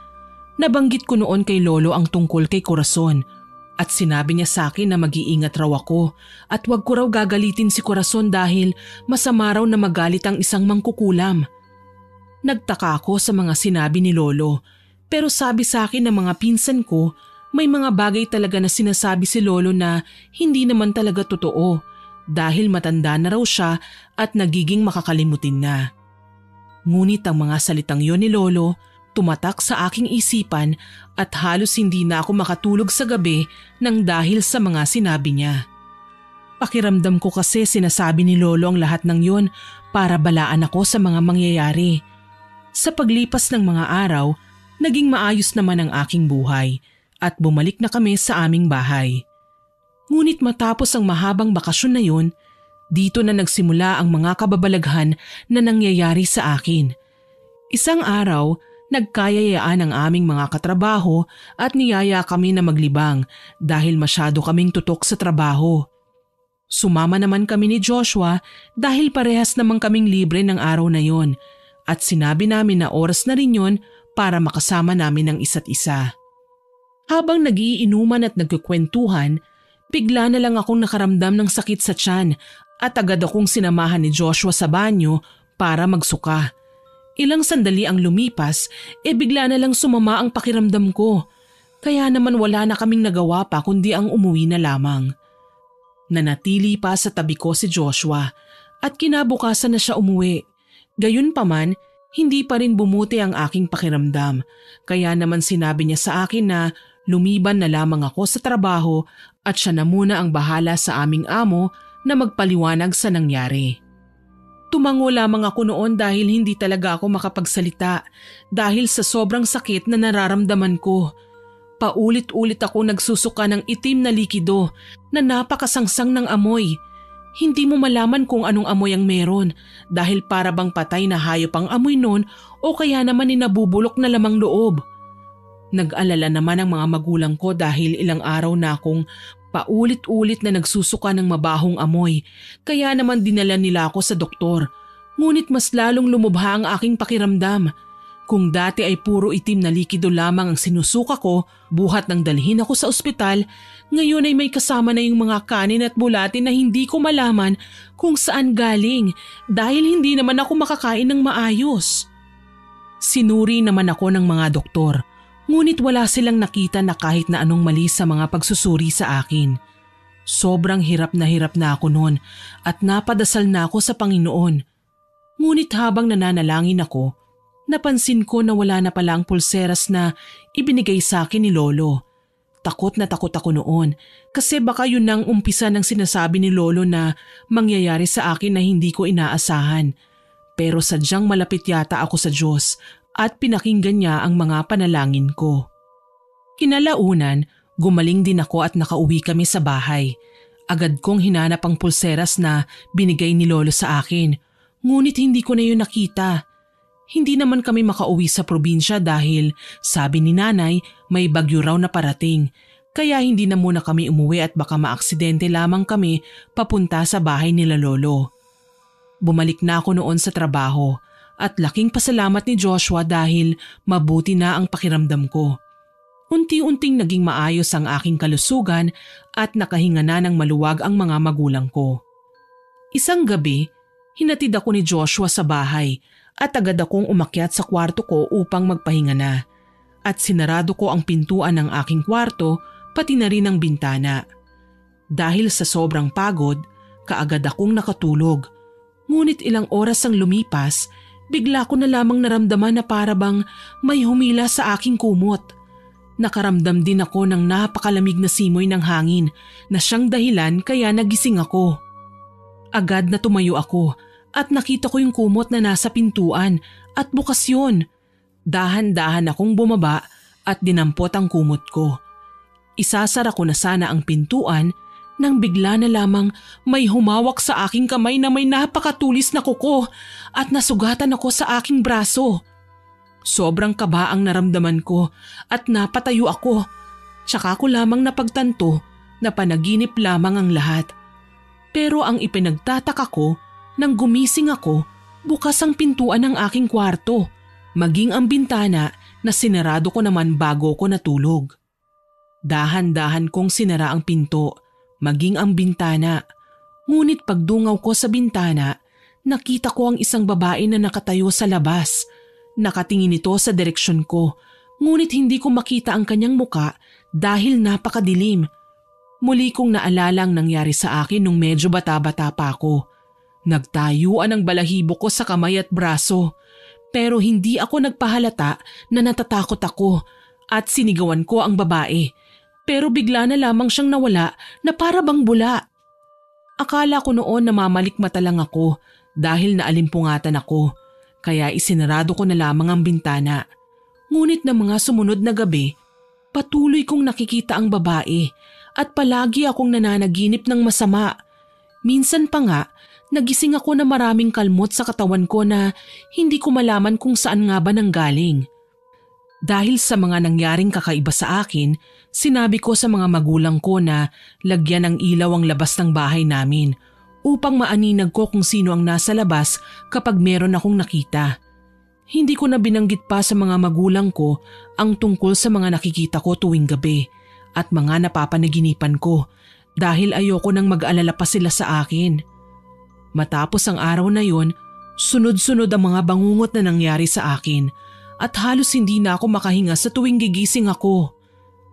Nabanggit ko noon kay Lolo ang tungkol kay Corazon at sinabi niya sa akin na mag-iingat raw ako at wag ko raw gagalitin si Corazon dahil masama raw na magalit ang isang mangkukulam. Nagtaka ako sa mga sinabi ni Lolo pero sabi sa akin ng mga pinsan ko may mga bagay talaga na sinasabi si Lolo na hindi naman talaga totoo dahil matanda na raw siya at nagiging makakalimutin na. Ngunit ang mga salitang yon ni Lolo tumatak sa aking isipan at halos hindi na ako makatulog sa gabi nang dahil sa mga sinabi niya. Pakiramdam ko kasi sinasabi ni Lolo ang lahat ng yon para balaan ako sa mga mangyayari. Sa paglipas ng mga araw, naging maayos naman ang aking buhay at bumalik na kami sa aming bahay. Ngunit matapos ang mahabang bakasyon na yon, dito na nagsimula ang mga kababalaghan na nangyayari sa akin. Isang araw, nagkayayaan ang aming mga katrabaho at niyaya kami na maglibang dahil masyado kaming tutok sa trabaho. Sumama naman kami ni Joshua dahil parehas naman kaming libre ng araw na yon at sinabi namin na oras na rin yon para makasama namin ang isa't isa. Habang nagiinuman at nagkukwentuhan, bigla na lang akong nakaramdam ng sakit sa tiyan at agad akong sinamahan ni Joshua sa banyo para magsuka. Ilang sandali ang lumipas, bigla na lang sumama ang pakiramdam ko. Kaya naman wala na kaming nagawa pa kundi ang umuwi na lamang. Nanatili pa sa tabi ko si Joshua at kinabukasan na siya umuwi. Gayunpaman, hindi pa rin bumuti ang aking pakiramdam. Kaya naman sinabi niya sa akin na lumiban na lamang ako sa trabaho at siya na muna ang bahala sa aming amo na magpaliwanag sa nangyari. Tumango lamang ako noon dahil hindi talaga ako makapagsalita dahil sa sobrang sakit na nararamdaman ko. Paulit-ulit ako nagsusuka ng itim na likido na napakasangsang ng amoy. Hindi mo malaman kung anong amoy ang meron dahil para bang patay na hayop ang amoy nun o kaya naman nabubulok na lamang loob. Nag-alala naman ang mga magulang ko dahil ilang araw na akong paulit-ulit na nagsusuka ng mabahong amoy, kaya naman dinala nila ako sa doktor. Ngunit mas lalong lumubha ang aking pakiramdam. Kung dati ay puro itim na likido lamang ang sinusuka ko, buhat nang dalhin ako sa ospital, ngayon ay may kasama na yung mga kanin at bulatin na hindi ko malaman kung saan galing dahil hindi naman ako makakain ng maayos. Sinuri naman ako ng mga doktor, ngunit wala silang nakita na kahit na anong mali sa mga pagsusuri sa akin. Sobrang hirap na ako noon at napadasal na ako sa Panginoon. Ngunit habang nananalangin ako, napansin ko na wala na pala ang pulseras na ibinigay sa akin ni Lolo. Takot na takot ako noon kasi baka yun ang umpisa ng sinasabi ni Lolo na mangyayari sa akin na hindi ko inaasahan. Pero sadyang malapit yata ako sa Diyos at pinakinggan niya ang mga panalangin ko. Kinalaunan, gumaling din ako at nakauwi kami sa bahay. Agad kong hinanap ang pulseras na binigay ni Lolo sa akin, ngunit hindi ko na yun nakita. Hindi naman kami makauwi sa probinsya dahil sabi ni nanay may bagyo raw na parating, kaya hindi na muna kami umuwi at baka maaksidente lamang kami papunta sa bahay nila Lolo. Bumalik na ako noon sa trabaho at laking pasalamat ni Joshua dahil mabuti na ang pakiramdam ko. Unti-unting naging maayos ang aking kalusugan at nakahinga na ng maluwag ang mga magulang ko. Isang gabi, hinatid ako ni Joshua sa bahay at agad akong umakyat sa kwarto ko upang magpahinga na. At sinarado ko ang pintuan ng aking kwarto pati na rin ang bintana. Dahil sa sobrang pagod, kaagad akong nakatulog. Ngunit ilang oras ang lumipas, bigla ko na lamang naramdaman na parabang may humila sa aking kumot. Nakaramdam din ako ng napakalamig na simoy ng hangin na siyang dahilan kaya nagising ako. Agad na tumayo ako at nakita ko yung kumot na nasa pintuan at bukas yun. Dahan-dahan akong bumaba at dinampot ang kumot ko. Isasara ko na sana ang pintuan nang bigla na lamang may humawak sa aking kamay na may napakatulis na kuko at nasugatan ako sa aking braso. Sobrang kaba ang naramdaman ko at napatayo ako. Tsaka ko lamang napagtanto na panaginip lamang ang lahat. Pero ang ipinagtataka ko, nang gumising ako, bukas ang pintuan ng aking kwarto, maging ang bintana na sinarado ko naman bago ko natulog. Dahan-dahan kong sinara ang pinto, maging ang bintana. Ngunit pagdungaw ko sa bintana, nakita ko ang isang babae na nakatayo sa labas. Nakatingin ito sa direksyon ko, ngunit hindi ko makita ang kanyang muka dahil napakadilim. Muli kong naalala ang nangyari sa akin nung medyo bata-bata pa ako. Nagtayuan ang balahibo ko sa kamay at braso, pero hindi ako nagpahalata na natatakot ako at sinigawan ko ang babae. Pero bigla na lamang siyang nawala na para bang bula. Akala ko noon namamalikmata lang ako dahil naalimpungatan ako, kaya isinarado ko na lamang ang bintana. Ngunit na mga sumunod na gabi, patuloy kong nakikita ang babae at palagi akong nananaginip ng masama. Minsan pa nga, nagising ako na maraming kalmot sa katawan ko na hindi ko malaman kung saan nga ba nanggaling. Dahil sa mga nangyaring kakaiba sa akin, sinabi ko sa mga magulang ko na lagyan ng ilaw ang labas ng bahay namin upang maaninag ko kung sino ang nasa labas kapag meron akong nakita. Hindi ko na binanggit pa sa mga magulang ko ang tungkol sa mga nakikita ko tuwing gabi at mga napapanaginipan ko dahil ayoko nang mag-alala pa sila sa akin. Matapos ang araw na yon, sunod-sunod ang mga bangungot na nangyari sa akin at halos hindi na ako makahinga sa tuwing gigising ako.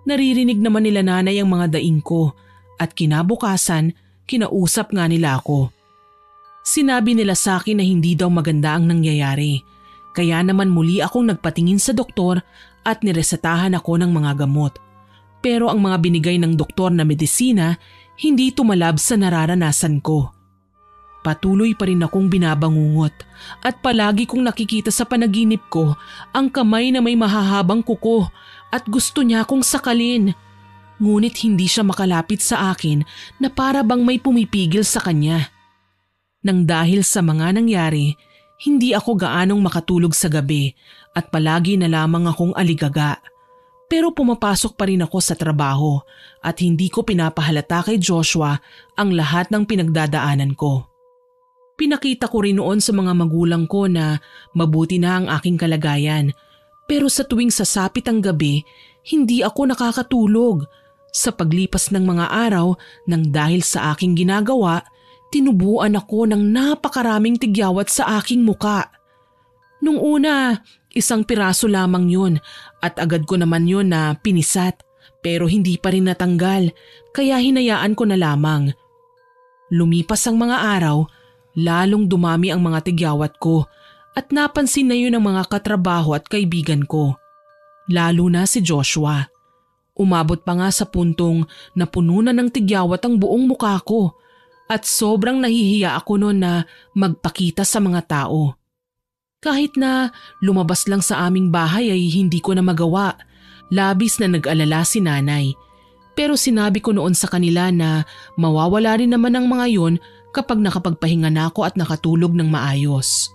Naririnig naman nila nanay ang mga daing ko at kinabukasan, kinausap nga nila ako. Sinabi nila sa akin na hindi daw maganda ang nangyayari, kaya naman muli akong nagpatingin sa doktor at niresetahan ako ng mga gamot. Pero ang mga binigay ng doktor na medisina hindi tumalab sa nararanasan ko. Patuloy pa rin akong binabangungot at palagi kong nakikita sa panaginip ko ang kamay na may mahahabang kuko at gusto niya akong sakalin. Ngunit hindi siya makalapit sa akin na para bang may pumipigil sa kanya. Nang dahil sa mga nangyari, hindi ako gaanong makatulog sa gabi at palagi na lamang akong aligaga. Pero pumapasok pa rin ako sa trabaho at hindi ko pinapahalata kay Joshua ang lahat ng pinagdadaanan ko. Pinakita ko rin noon sa mga magulang ko na mabuti na ang aking kalagayan, pero sa tuwing sasapit ang gabi, hindi ako nakakatulog. Sa paglipas ng mga araw nang dahil sa aking ginagawa, tinubuan ako ng napakaraming tigyawat sa aking muka. Nung una, isang piraso lamang yun at agad ko naman yun na pinisat, pero hindi pa rin natanggal kaya hinayaan ko na lamang. Lumipas ang mga araw, lalong dumami ang mga tigyawat ko at napansin na yun ng mga katrabaho at kaibigan ko. Lalo na si Joshua. Umabot pa nga sa puntong napuno na ng tigyawat ang buong mukha ko at sobrang nahihiya ako noon na magpakita sa mga tao. Kahit na lumabas lang sa aming bahay ay hindi ko na magawa. Labis na nag-alala si nanay. Pero sinabi ko noon sa kanila na mawawala rin naman ang mga yon kapag nakapagpahinga na ako at nakatulog ng maayos.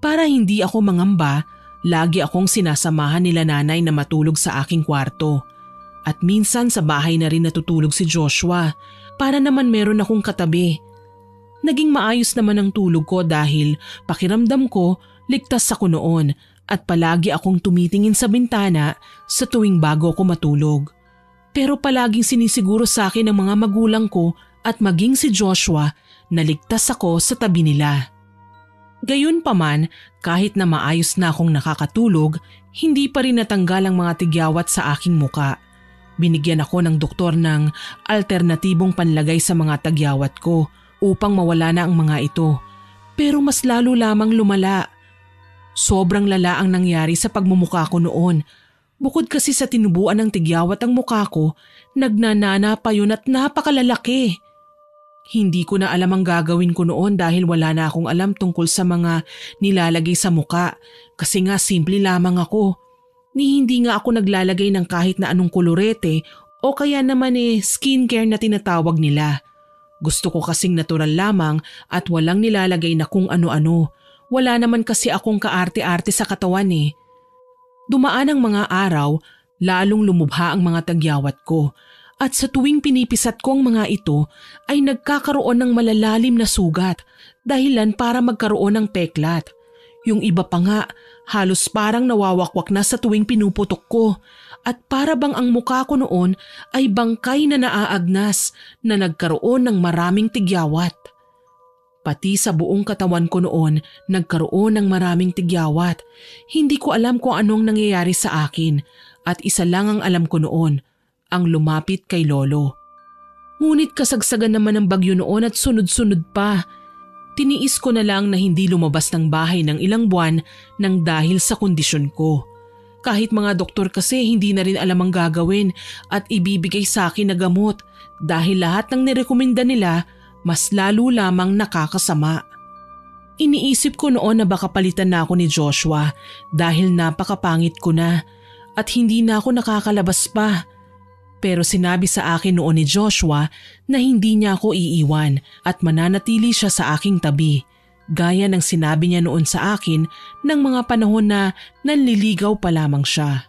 Para hindi ako mangamba, lagi akong sinasamahan nila nanay na matulog sa aking kwarto. At minsan sa bahay na rin natutulog si Joshua para naman meron akong katabi. Naging maayos naman ang tulog ko dahil pakiramdam ko ligtas ako noon at palagi akong tumitingin sa bintana sa tuwing bago ako matulog. Pero palaging sinisiguro sa akin ng mga magulang ko at maging si Joshua na ligtas ako sa tabi nila. Gayunpaman, kahit na maayos na akong nakakatulog, hindi pa rin natanggal ang mga tigyawat sa aking muka. Binigyan ako ng doktor ng alternatibong panlagay sa mga tagyawat ko upang mawala na ang mga ito. Pero mas lalo lamang lumala. Sobrang lala ang nangyari sa pagmumukha ko noon. Bukod kasi sa tinubuan ng tigyawat ang mukha ko, nagnanana pa yun at napakalalaki. Hindi ko na alam ang gagawin ko noon dahil wala na akong alam tungkol sa mga nilalagay sa muka kasi nga simple lamang ako. Hindi nga ako naglalagay ng kahit na anong kolorete o kaya naman skincare na tinatawag nila. Gusto ko kasing natural lamang at walang nilalagay na kung ano-ano. Wala naman kasi akong kaarte-arte sa katawan . Dumaan ang mga araw, lalong lumubha ang mga tagyawat ko. At sa tuwing pinipisat ko ang mga ito ay nagkakaroon ng malalalim na sugat dahilan para magkaroon ng peklat. Yung iba pa nga, halos parang nawawakwak na sa tuwing pinuputok ko at para bang ang mukha ko noon ay bangkay na naaagnas na nagkaroon ng maraming tigyawat. Pati sa buong katawan ko noon nagkaroon ng maraming tigyawat. Hindi ko alam kung anong nangyayari sa akin at isa lang ang alam ko noon, ang lumapit kay Lolo. Ngunit kasagsagan naman ng bagyo noon at sunod-sunod pa. Tiniis ko na lang na hindi lumabas ng bahay ng ilang buwan nang dahil sa kondisyon ko. Kahit mga doktor kasi hindi na rin alam ang gagawin at ibibigay sa akin na gamot dahil lahat ng nirekomenda nila mas lalo lamang nakakasama. Iniisip ko noon na baka palitan na ako ni Joshua dahil napakapangit ko na at hindi na ako nakakalabas pa. Pero sinabi sa akin noon ni Joshua na hindi niya ako iiwan at mananatili siya sa aking tabi, gaya ng sinabi niya noon sa akin ng mga panahon na nanliligaw pa lamang siya.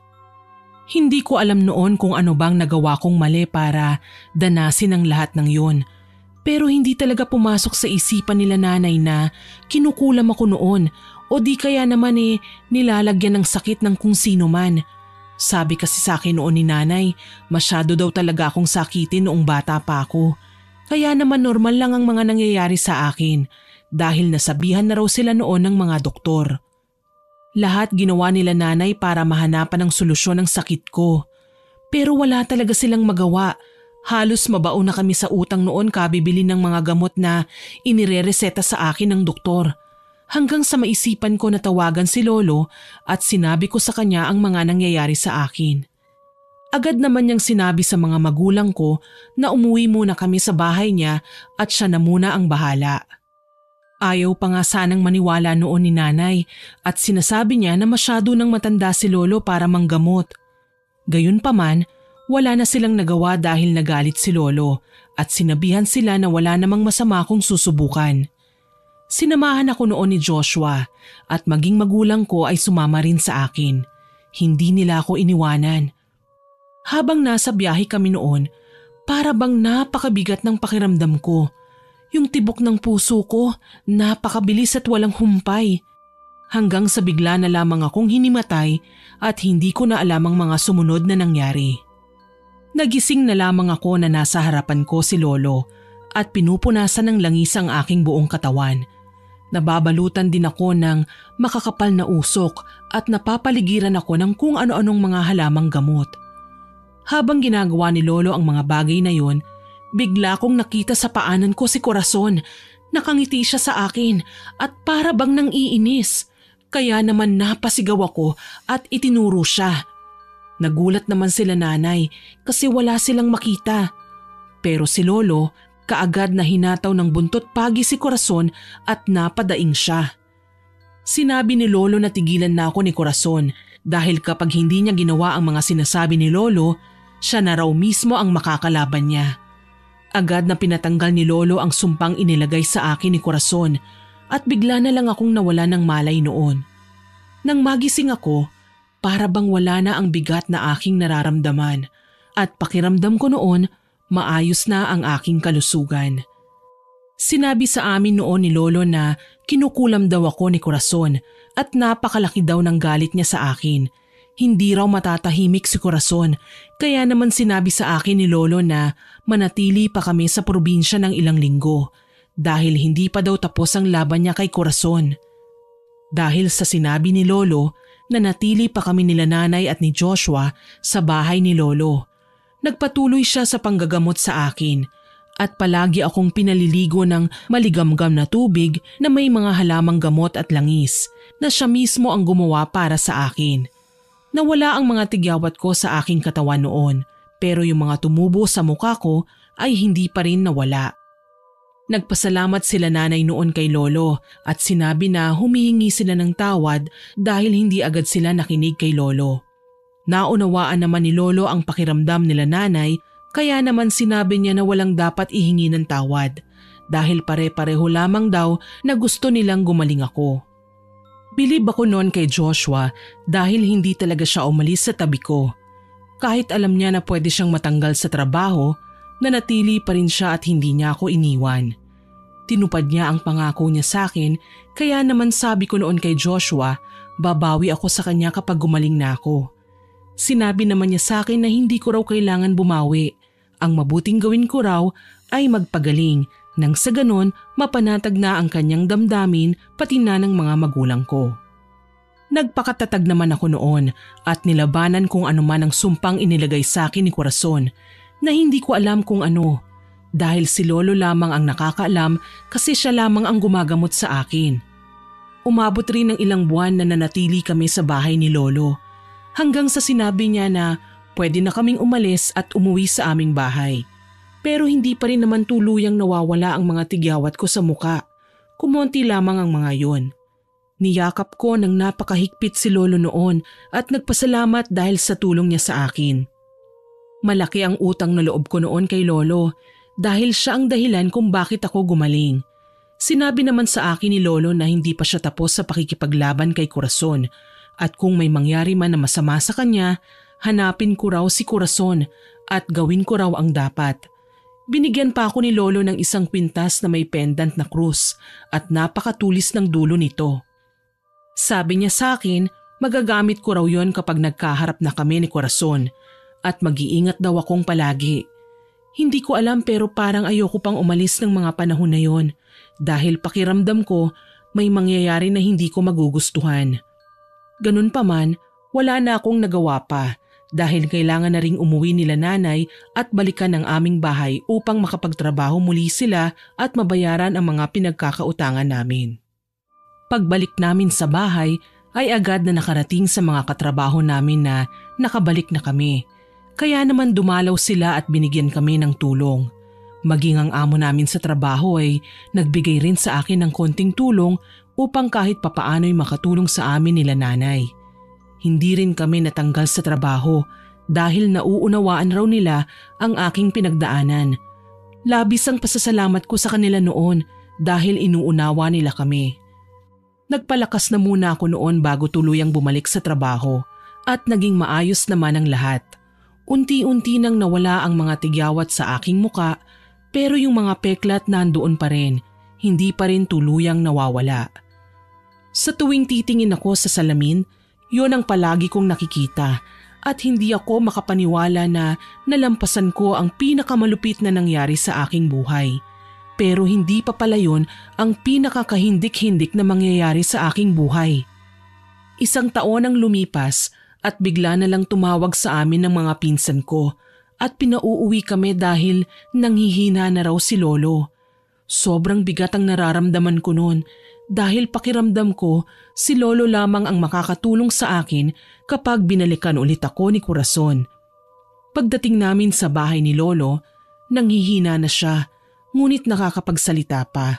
Hindi ko alam noon kung ano bang nagawa kong mali para danasin ang lahat ng yun. Pero hindi talaga pumasok sa isipan nila nanay na kinukulam ako noon o di kaya naman nilalagyan ng sakit ng kung sino man. Sabi kasi sa akin noon ni nanay, masyado daw talaga akong sakitin noong bata pa ako. Kaya naman normal lang ang mga nangyayari sa akin dahil nasabihan na raw sila noon ng mga doktor. Lahat ginawa nila nanay para mahanapan ng solusyon ng sakit ko. Pero wala talaga silang magawa. Halos mabaon na kami sa utang noon kabibili ng mga gamot na inirereseta sa akin ng doktor. Hanggang sa maisipan ko na tawagan si Lolo at sinabi ko sa kanya ang mga nangyayari sa akin. Agad naman niyang sinabi sa mga magulang ko na umuwi muna kami sa bahay niya at siya na muna ang bahala. Ayaw pa nga sanang maniwala noon ni nanay at sinasabi niya na masyado nang matanda si Lolo para manggamot. Gayunpaman, wala na silang nagawa dahil nagalit si Lolo at sinabihan sila na wala namang masama kung susubukan. Sinamahan ako noon ni Joshua at maging magulang ko ay sumama rin sa akin. Hindi nila ako iniwanan. Habang nasa biyahe kami noon, para bang napakabigat ng pakiramdam ko. Yung tibok ng puso ko, napakabilis at walang humpay. Hanggang sa bigla na lamang akong hinimatay at hindi ko na alam ang mga sumunod na nangyari. Nagising na lamang ako na nasa harapan ko si Lolo at pinupunasan ng langis ang aking buong katawan. Nababalutan din ako ng makakapal na usok at napapaligiran ako ng kung ano-anong mga halamang gamot. Habang ginagawa ni Lolo ang mga bagay na yon, bigla kong nakita sa paanan ko si Corazon. Nakangiti siya sa akin at para bang nang iinis. Kaya naman napasigaw ako at itinuro siya. Nagulat naman sila nanay kasi wala silang makita. Pero si Lolo kaagad na hinataw ng buntot pagi si Corazon at napadaing siya. Sinabi ni Lolo na tigilan na ako ni Corazon dahil kapag hindi niya ginawa ang mga sinasabi ni Lolo, siya na raw mismo ang makakalaban niya. Agad na pinatanggal ni Lolo ang sumpang inilagay sa akin ni Corazon at bigla na lang akong nawala ng malay noon. Nang magising ako, para bang wala na ang bigat na aking nararamdaman at pakiramdam ko noon maayos na ang aking kalusugan. Sinabi sa amin noon ni Lolo na kinukulam daw ako ni Corazon at napakalaki daw ng galit niya sa akin. Hindi raw matatahimik si Corazon kaya naman sinabi sa akin ni Lolo na manatili pa kami sa probinsya ng ilang linggo dahil hindi pa daw tapos ang laban niya kay Corazon. Dahil sa sinabi ni Lolo, nanatili pa kami nila nanay at ni Joshua sa bahay ni Lolo. Nagpatuloy siya sa panggagamot sa akin at palagi akong pinaliligo ng maligamgam na tubig na may mga halamang gamot at langis na siya mismo ang gumawa para sa akin. Nawala ang mga tigyawat ko sa aking katawan noon pero yung mga tumubo sa mukha ko ay hindi pa rin nawala. Nagpasalamat sila nanay noon kay Lolo at sinabi na humihingi sila ng tawad dahil hindi agad sila nakinig kay Lolo. Naunawaan naman ni Lolo ang pakiramdam nila nanay kaya naman sinabi niya na walang dapat ihingi ng tawad dahil pare-pareho lamang daw na gusto nilang gumaling ako. Bilib ako noon kay Joshua dahil hindi talaga siya umalis sa tabi ko. Kahit alam niya na pwede siyang matanggal sa trabaho, nanatili pa rin siya at hindi niya ako iniwan. Tinupad niya ang pangako niya sa akin kaya naman sabi ko noon kay Joshua, babawi ako sa kanya kapag gumaling na ako. Sinabi naman niya sa akin na hindi ko raw kailangan bumawi. Ang mabuting gawin ko raw ay magpagaling nang sa ganon mapanatag na ang kanyang damdamin pati na ng mga magulang ko. Nagpakatatag naman ako noon at nilabanan kung ano man ang sumpang inilagay sa akin ni Corazon na hindi ko alam kung ano dahil si Lolo lamang ang nakakaalam kasi siya lamang ang gumagamot sa akin. Umabot rin ng ilang buwan na nanatili kami sa bahay ni Lolo hanggang sa sinabi niya na pwede na kaming umalis at umuwi sa aming bahay. Pero hindi pa rin naman tuluyang nawawala ang mga tigyawat ko sa muka. Kumonti lamang ang mga yon. Niyakap ko ng napakahigpit si Lolo noon at nagpasalamat dahil sa tulong niya sa akin. Malaki ang utang na loob ko noon kay Lolo dahil siya ang dahilan kung bakit ako gumaling. Sinabi naman sa akin ni Lolo na hindi pa siya tapos sa pakikipaglaban kay Corazon at kung may mangyari man na masama sa kanya, hanapin ko raw si Corazon at gawin ko raw ang dapat. Binigyan pa ako ni Lolo ng isang kwintas na may pendant na krus at napakatulis ng dulo nito. Sabi niya sa akin, magagamit ko raw yon kapag nagkaharap na kami ni Corazon at mag-iingat daw akong palagi. Hindi ko alam pero parang ayoko pang umalis ng mga panahon na yon dahil pakiramdam ko may mangyayari na hindi ko magugustuhan. Ganun pa man, wala na akong nagawa pa dahil kailangan na ring umuwi nila nanay at balikan ang aming bahay upang makapagtrabaho muli sila at mabayaran ang mga pinagkakautangan namin. Pagbalik namin sa bahay ay agad na nakarating sa mga katrabaho namin na nakabalik na kami. Kaya naman dumalaw sila at binigyan kami ng tulong. Maging ang amo namin sa trabaho ay nagbigay rin sa akin ng konting tulong upang kahit papaano'y makatulong sa amin nila nanay. Hindi rin kami natanggal sa trabaho dahil nauunawaan raw nila ang aking pinagdaanan. Labis ang pasasalamat ko sa kanila noon dahil inuunawa nila kami. Nagpalakas na muna ako noon bago tuluyang bumalik sa trabaho at naging maayos naman ang lahat. Unti-unti nang nawala ang mga tigyawat sa aking muka, pero yung mga peklat nandoon pa rin, hindi pa rin tuluyang nawawala. Sa tuwing titingin ako sa salamin, yun ang palagi kong nakikita at hindi ako makapaniwala na nalampasan ko ang pinakamalupit na nangyari sa aking buhay. Pero hindi pa pala yun ang pinakakahindik-hindik na mangyayari sa aking buhay. Isang taon ang lumipas at bigla na lang tumawag sa amin ng mga pinsan ko at pinauuwi kami dahil nanghihina na raw si Lolo. Sobrang bigat ang nararamdaman ko noon dahil pakiramdam ko si Lolo lamang ang makakatulong sa akin kapag binalikan ulit ako ni Corazon. Pagdating namin sa bahay ni Lolo, nanghihina na siya ngunit nakakapagsalita pa.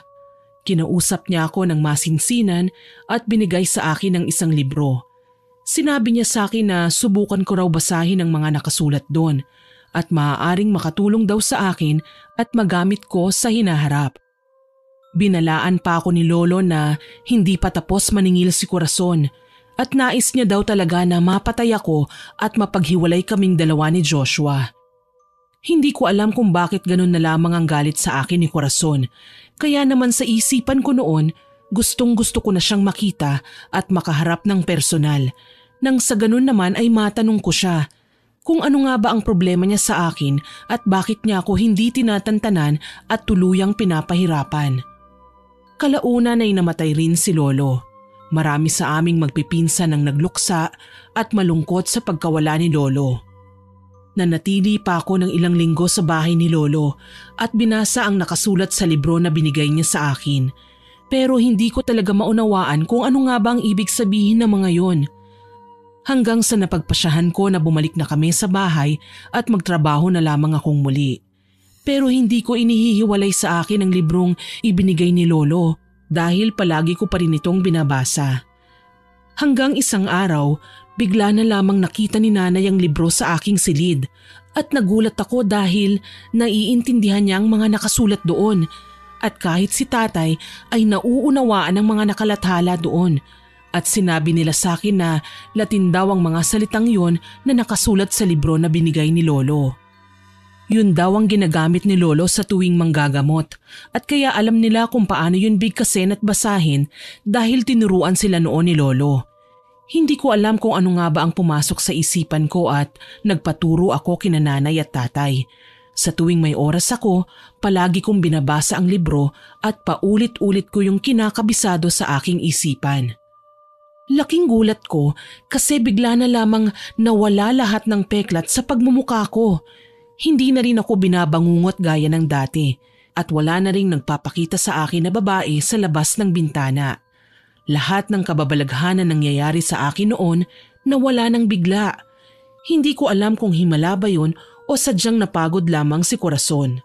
Kinausap niya ako ng masinsinan at binigay sa akin ng isang libro. Sinabi niya sa akin na subukan ko raw basahin ang mga nakasulat doon at maaaring makatulong daw sa akin at magamit ko sa hinaharap. Binalaan pa ako ni Lolo na hindi pa tapos maningil si Corazon at nais niya daw talaga na mapatay ako at mapaghiwalay kaming dalawa ni Joshua. Hindi ko alam kung bakit ganun na lamang ang galit sa akin ni Corazon, kaya naman sa isipan ko noon gustong-gusto ko na siyang makita at makaharap ng personal. Nang sa ganun naman ay matanong ko siya kung ano nga ba ang problema niya sa akin at bakit niya ako hindi tinatantanan at tuluyang pinapahirapan. Kalaunan ay namatay rin si Lolo. Marami sa aming magpipinsan ang nagluksa at malungkot sa pagkawala ni Lolo. Nanatili pa ako ng ilang linggo sa bahay ni Lolo at binasa ang nakasulat sa libro na binigay niya sa akin. Pero hindi ko talaga maunawaan kung ano nga ba ang ibig sabihin ng mga yon. Hanggang sa napagpasyahan ko na bumalik na kami sa bahay at magtrabaho na lamang akong muli. Pero hindi ko inihihiwalay sa akin ang librong ibinigay ni Lolo dahil palagi ko pa rin itong binabasa. Hanggang isang araw, bigla na lamang nakita ni Nanay ang libro sa aking silid at nagulat ako dahil naiintindihan niya ang mga nakasulat doon at kahit si Tatay ay nauunawaan ang mga nakalathala doon. At sinabi nila sa akin na Latin daw ang mga salitang yon na nakasulat sa libro na binigay ni Lolo. Yun daw ang ginagamit ni Lolo sa tuwing manggagamot at kaya alam nila kung paano yun bigkasin at basahin dahil tinuruan sila noon ni Lolo. Hindi ko alam kung ano nga ba ang pumasok sa isipan ko at nagpaturo ako kina Nanay at Tatay. Sa tuwing may oras ako, palagi kong binabasa ang libro at paulit-ulit ko yung kinakabisado sa aking isipan. Laking gulat ko kasi bigla na lamang nawala lahat ng peklat sa pagmumukha ko. Hindi na rin ako binabangungot gaya ng dati at wala na rin nagpapakita sa akin na babae sa labas ng bintana. Lahat ng kababalaghan na nangyayari sa akin noon nawala ng bigla. Hindi ko alam kung himala ba yun o sadyang napagod lamang si Corazon.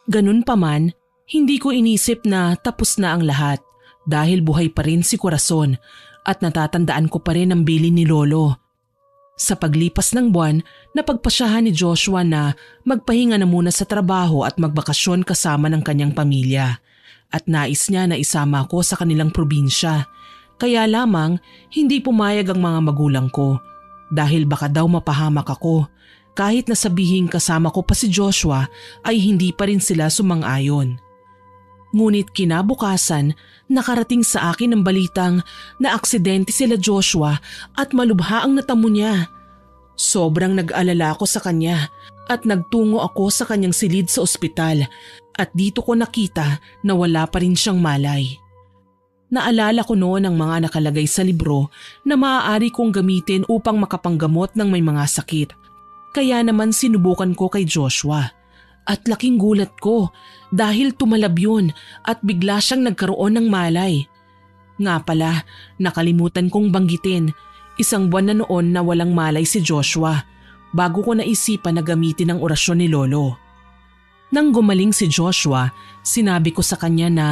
Ganun pa man, hindi ko inisip na tapos na ang lahat dahil buhay pa rin si Corazon. At natatandaan ko pa rin ang bilin ni Lolo. Sa paglipas ng buwan, napagpasyahan ni Joshua na magpahinga na muna sa trabaho at magbakasyon kasama ng kanyang pamilya. At nais niya na isama ako sa kanilang probinsya. Kaya lamang hindi pumayag ang mga magulang ko dahil baka daw mapahamak ako. Kahit na sabihin kasama ko pa si Joshua ay hindi pa rin sila sumang-ayon. Ngunit kinabukasan, nakarating sa akin ang balitang na aksidente sila Joshua at malubha ang natamo niya. Sobrang nag-alala ako sa kanya at nagtungo ako sa kanyang silid sa ospital at dito ko nakita na wala pa rin siyang malay. Naalala ko noon ang mga nakalagay sa libro na maaari kong gamitin upang makapanggamot ng may mga sakit. Kaya naman sinubukan ko kay Joshua. At laking gulat ko dahil tumalab yun at bigla siyang nagkaroon ng malay. Nga pala, nakalimutan kong banggitin, isang buwan na noon na walang malay si Joshua bago ko naisipan na gamitin ang orasyon ni Lolo. Nang gumaling si Joshua, sinabi ko sa kanya na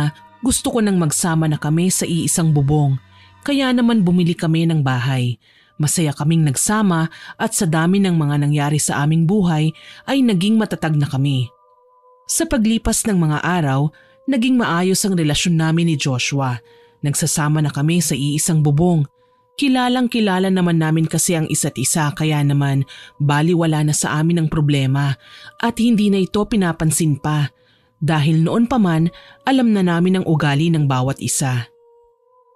gusto ko nang magsama na kami sa iisang bubong, kaya naman bumili kami ng bahay. Masaya kaming nagsama at sa dami ng mga nangyari sa aming buhay ay naging matatag na kami. Sa paglipas ng mga araw, naging maayos ang relasyon namin ni Joshua. Nagsasama na kami sa iisang bubong. Kilalang-kilala naman namin kasi ang isa't isa kaya naman baliwala na sa amin ang problema at hindi na ito pinapansin pa dahil noon pa man alam na namin ang ugali ng bawat isa.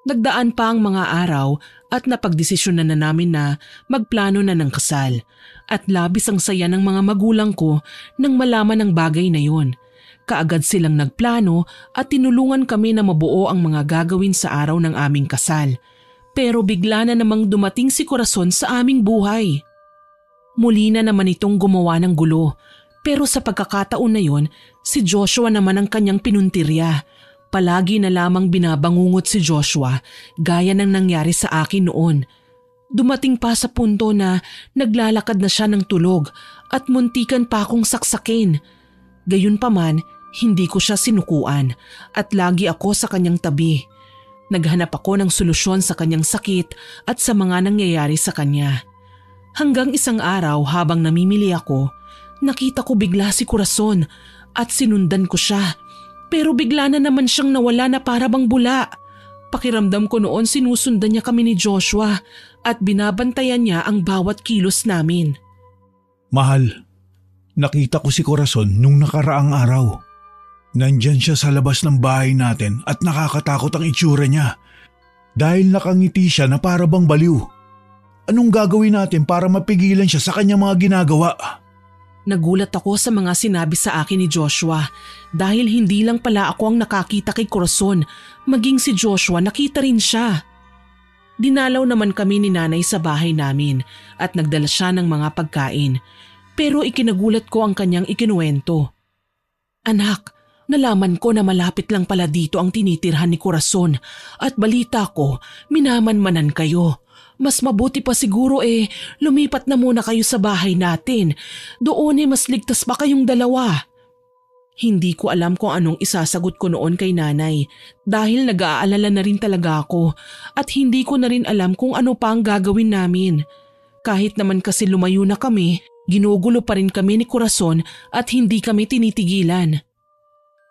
Nagdaan pa ang mga araw at napagdesisyonan na namin na magplano na ng kasal at labis ang saya ng mga magulang ko nang malaman ang bagay na yon. Kaagad silang nagplano at tinulungan kami na mabuo ang mga gagawin sa araw ng aming kasal. Pero bigla na namang dumating si Corazon sa aming buhay. Muli na naman itong gumawa ng gulo. Pero sa pagkakataon na yon, si Joshua naman ang kanyang pinuntirya. Palagi na lamang binabangungot si Joshua gaya ng nangyari sa akin noon. Dumating pa sa punto na naglalakad na siya ng tulog at muntikan pa akong saksakin. Gayunpaman, hindi ko siya sinukuan at lagi ako sa kanyang tabi. Naghanap ako ng solusyon sa kanyang sakit at sa mga nangyayari sa kanya. Hanggang isang araw habang namimili ako, nakita ko bigla si Corazon at sinundan ko siya. Pero bigla na naman siyang nawala na para bang bula. Pakiramdam ko noon sinusundan niya kami ni Joshua at binabantayan niya ang bawat kilos namin. Mahal, nakita ko si Corazon nung nakaraang araw. Nandyan siya sa labas ng bahay natin at nakakatakot ang itsura niya. Dahil nakangiti siya na para bang baliw. Anong gagawin natin para mapigilan siya sa kanyang mga ginagawa? Nagulat ako sa mga sinabi sa akin ni Joshua dahil hindi lang pala ako ang nakakita kay Corazon, maging si Joshua nakita rin siya. Dinalaw naman kami ni nanay sa bahay namin at nagdala siya ng mga pagkain. Pero ikinagulat ko ang kanyang ikinuwento. Anak, nalaman ko na malapit lang pala dito ang tinitirhan ni Corazon at balita ko minamanmanan kayo. Mas mabuti pa siguro lumipat na muna kayo sa bahay natin. Doon mas ligtas pa kayong dalawa. Hindi ko alam kung anong isasagot ko noon kay nanay dahil nag-aalala na rin talaga ako at hindi ko na rin alam kung ano pa ang gagawin namin. Kahit naman kasi lumayo na kami, ginugulo pa rin kami ni Corazon at hindi kami tinitigilan.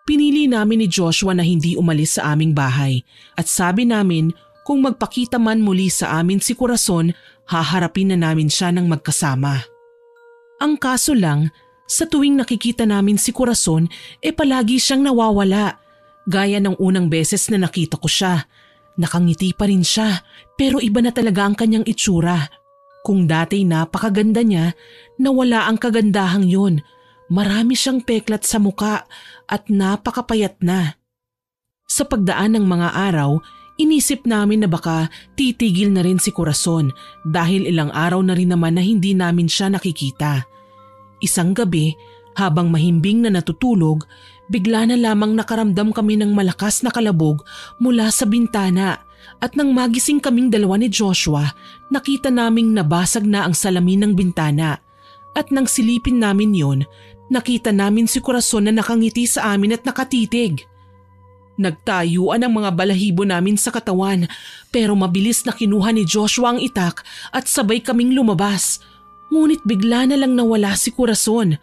Pinili namin ni Joshua na hindi umalis sa aming bahay at sabi namin kung magpakita man muli sa amin si Corazon, haharapin na namin siya ng magkasama. Ang kaso lang, sa tuwing nakikita namin si Corazon, palagi siyang nawawala. Gaya ng unang beses na nakita ko siya. Nakangiti pa rin siya pero iba na talaga ang kanyang itsura. Kung dati napakaganda niya, nawala ang kagandahang yun. Marami siyang peklat sa muka at napakapayat na. Sa pagdaan ng mga araw, inisip namin na baka titigil na rin si Corazon dahil ilang araw na rin naman na hindi namin siya nakikita. Isang gabi, habang mahimbing na natutulog, bigla na lamang nakaramdam kami ng malakas na kalabog mula sa bintana at nang magising kaming dalawa ni Joshua, nakita naming nabasag na ang salamin ng bintana at nang silipin namin yon, nakita namin si Corazon na nakangiti sa amin at nakatitig. Nagtayuan ang mga balahibo namin sa katawan pero mabilis na kinuha ni Joshua ang itak at sabay kaming lumabas. Ngunit bigla na lang nawala si Corazon.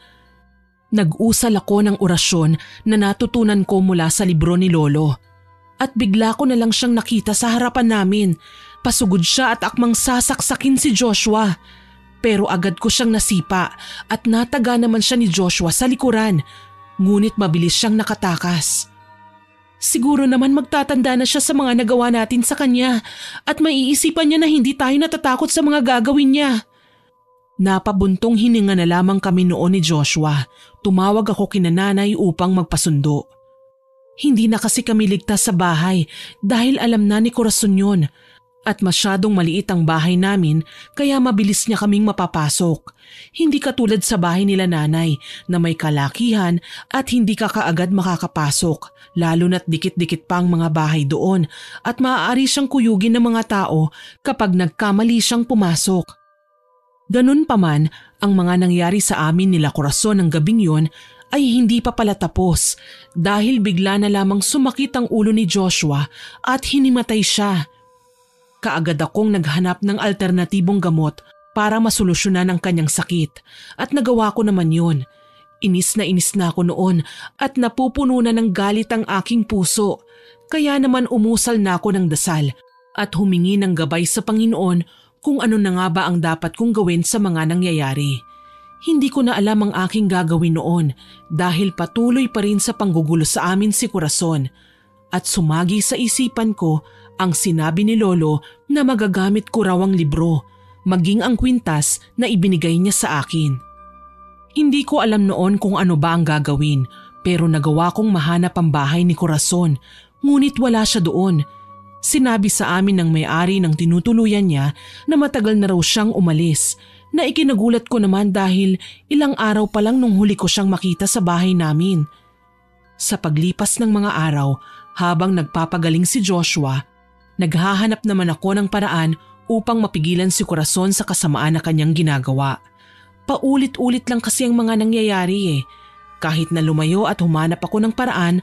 Nag-usal ako ng orasyon na natutunan ko mula sa libro ni Lolo. At bigla ko na lang siyang nakita sa harapan namin. Pasugod siya at akmang sasaksakin si Joshua. Pero agad ko siyang nasipa at nataga naman siya ni Joshua sa likuran. Ngunit mabilis siyang nakatakas. Siguro naman magtatanda na siya sa mga nagawa natin sa kanya at maiisipan niya na hindi tayo natatakot sa mga gagawin niya. Napabuntong hininga na lamang kami noon ni Joshua. Tumawag ako kina nanay upang magpasundo. Hindi na kasi kami ligtas sa bahay dahil alam na ni Corazon yun. At masyadong maliit ang bahay namin kaya mabilis niya kaming mapapasok. Hindi katulad sa bahay nila nanay na may kalakihan at hindi ka kaagad makakapasok. Lalo na't dikit-dikit pa ang mga bahay doon at maaari siyang kuyugin ng mga tao kapag nagkamali siyang pumasok. Ganun pa man, ang mga nangyari sa amin nila Corazon ng gabing yon ay hindi pa pala tapos dahil bigla na lamang sumakit ang ulo ni Joshua at hinimatay siya. Kaagad akong naghanap ng alternatibong gamot para masolusyonan ang kanyang sakit at nagawa ko naman yun. Inis na ako noon at napupuno na ng galit ang aking puso kaya naman umusal na ako ng dasal at humingi ng gabay sa Panginoon kung ano na nga ba ang dapat kong gawin sa mga nangyayari. Hindi ko na alam ang aking gagawin noon dahil patuloy pa rin sa panggugulo sa amin si Corazon at sumagi sa isipan ko ang sinabi ni Lolo na magagamit ko raw ang libro, maging ang kwintas na ibinigay niya sa akin. Hindi ko alam noon kung ano ba ang gagawin pero nagawa kong mahanap ang bahay ni Corazon ngunit wala siya doon. Sinabi sa amin ng may-ari ng tinutuluyan niya na matagal na raw siyang umalis na ikinagulat ko naman dahil ilang araw pa lang nung huli ko siyang makita sa bahay namin. Sa paglipas ng mga araw habang nagpapagaling si Joshua, naghahanap naman ako ng paraan upang mapigilan si Corazon sa kasamaan na kanyang ginagawa. Paulit-ulit lang kasi ang mga nangyayari eh. Kahit na lumayo at humanap ako ng paraan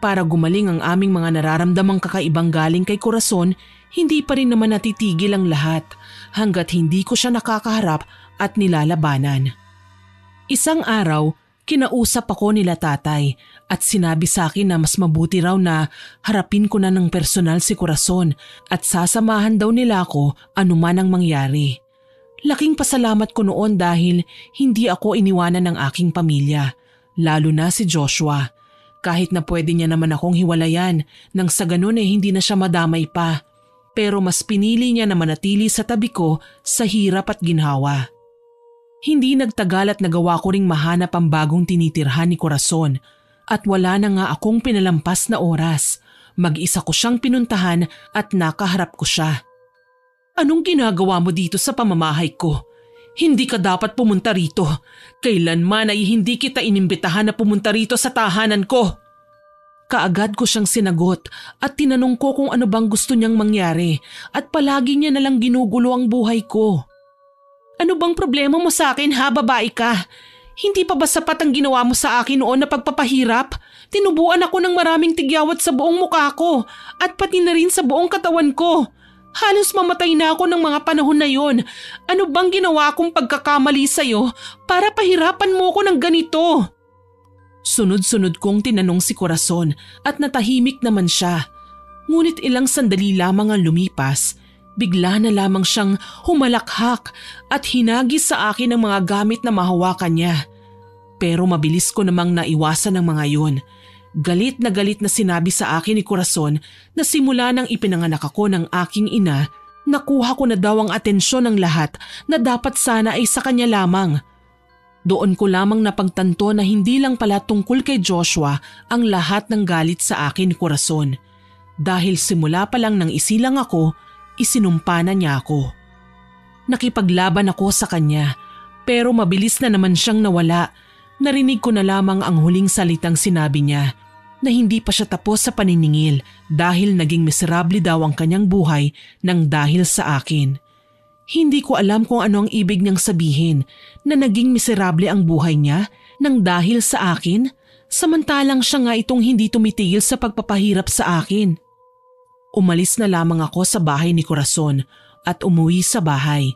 para gumaling ang aming mga nararamdamang kakaibang galing kay Corazon, hindi pa rin naman natitigil ang lahat hanggat hindi ko siya nakakaharap at nilalabanan. Isang araw, kinausap ako nila tatay at sinabi sa akin na mas mabuti raw na harapin ko na ng personal si Corazon at sasamahan daw nila ako anuman ang mangyari. Laking pasalamat ko noon dahil hindi ako iniwanan ng aking pamilya, lalo na si Joshua. Kahit na pwede niya naman akong hiwalayan nang sa ganun hindi na siya madamay pa. Pero mas pinili niya na manatili sa tabi ko sa hirap at ginhawa. Hindi nagtagal at nagawa ko ring mahanap ang bagong tinitirhan ni Corazon at wala na nga akong pinalampas na oras. Mag-isa ko siyang pinuntahan at nakaharap ko siya. Anong ginagawa mo dito sa pamamahay ko? Hindi ka dapat pumunta rito. Kailanman ay hindi kita inimbitahan na pumunta rito sa tahanan ko. Kaagad ko siyang sinagot at tinanong ko kung ano bang gusto niyang mangyari at palagi niya nalang ginugulo ang buhay ko. Ano bang problema mo sa akin ha, babae ka? Hindi pa ba sapat ang ginawa mo sa akin noon na pagpapahirap? Tinubuan ako ng maraming tigyawat sa buong mukha ko at pati na rin sa buong katawan ko. Halos mamatay na ako ng mga panahon na yon. Ano bang ginawa kong pagkakamali sa'yo para pahirapan mo ko ng ganito? Sunod-sunod kong tinanong si Corazon at natahimik naman siya. Ngunit ilang sandali lamang ang lumipas, bigla na lamang siyang humalakhak at hinagis sa akin ang mga gamit na mahawakan niya. Pero mabilis ko namang naiwasan ang mga yun. Galit na sinabi sa akin ni Corazon na simula nang ipinanganak ako ng aking ina, nakuha ko na daw ang atensyon ng lahat na dapat sana ay sa kanya lamang. Doon ko lamang napagtanto na hindi lang pala tungkol kay Joshua ang lahat ng galit sa akin ni Corazon. Dahil simula pa lang nang isilang ako, isinumpa na niya ako. Nakipaglaban ako sa kanya pero mabilis na naman siyang nawala. Narinig ko na lamang ang huling salitang sinabi niya na hindi pa siya tapos sa paniningil dahil naging miserable daw ang kanyang buhay nang dahil sa akin. Hindi ko alam kung ano ang ibig niyang sabihin na naging miserable ang buhay niya nang dahil sa akin, samantalang siya nga itong hindi tumitigil sa pagpapahirap sa akin. Umalis na lamang ako sa bahay ni Corazon at umuwi sa bahay.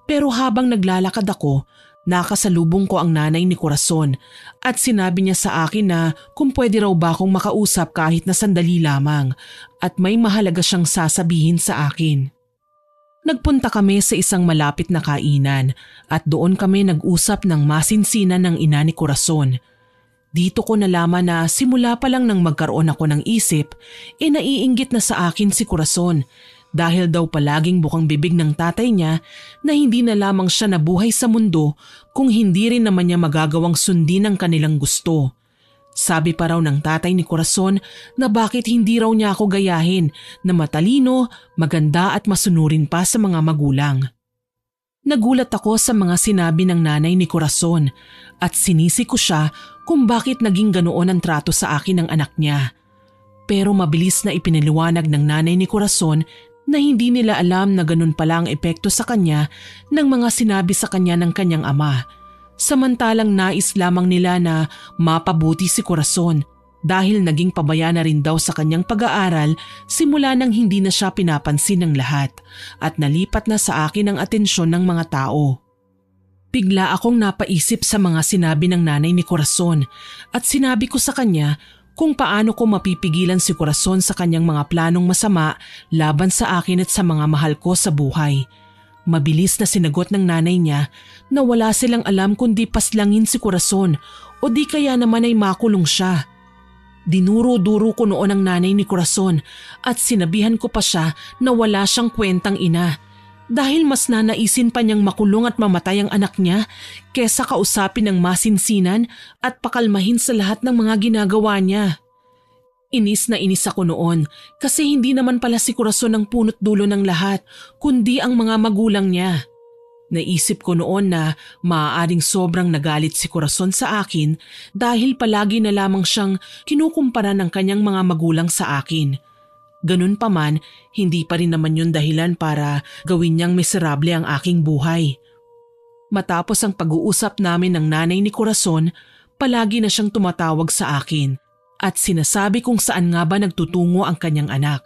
Pero habang naglalakad ako, nakasalubong ko ang nanay ni Corazon at sinabi niya sa akin na kung pwede raw ba akong makausap kahit na sandali lamang at may mahalaga siyang sasabihin sa akin. Nagpunta kami sa isang malapit na kainan at doon kami nag-usap ng masinsinan ng ina ni Corazon. Dito ko nalaman na simula pa lang nang magkaroon ako ng isip, naiinggit na sa akin si Corazon dahil daw palaging bukang bibig ng tatay niya na hindi na lamang siya nabuhay sa mundo kung hindi rin naman niya magagawang sundin ang kanilang gusto. Sabi pa raw ng tatay ni Corazon na bakit hindi raw niya ako gayahin na matalino, maganda at masunurin pa sa mga magulang. Nagulat ako sa mga sinabi ng nanay ni Corazon at sinisi ko siya kung bakit naging ganoon ang trato sa akin ng anak niya. Pero mabilis na ipinaliwanag ng nanay ni Corazon na hindi nila alam na ganun pala ang epekto sa kanya ng mga sinabi sa kanya ng kanyang ama. Samantalang nais lamang nila na mapabuti si Corazon dahil naging pabaya na rin daw sa kanyang pag-aaral simula nang hindi na siya pinapansin ng lahat at nalipat na sa akin ang atensyon ng mga tao. Bigla akong napaisip sa mga sinabi ng nanay ni Corazon at sinabi ko sa kanya kung paano ko mapipigilan si Corazon sa kanyang mga planong masama laban sa akin at sa mga mahal ko sa buhay. Mabilis na sinagot ng nanay niya na wala silang alam kundi paslangin si Corazon o di kaya naman ay makulong siya. Dinuro-duro ko noon ang nanay ni Corazon at sinabihan ko pa siya na wala siyang kwentang ina. Dahil mas nanaisin pa niyang makulong at mamatay ang anak niya kesa kausapin ng masinsinan at pakalmahin sa lahat ng mga ginagawa niya. Inis na inis ako noon kasi hindi naman pala si Corazon ang punot dulo ng lahat kundi ang mga magulang niya. Naisip ko noon na maaaring sobrang nagalit si Corazon sa akin dahil palagi na lamang siyang kinukumpara ng kanyang mga magulang sa akin. Ganun pa man, hindi pa rin naman yun dahilan para gawin niyang miserable ang aking buhay. Matapos ang pag-uusap namin ng nanay ni Corazon, palagi na siyang tumatawag sa akin at sinasabi kung saan nga ba nagtutungo ang kanyang anak.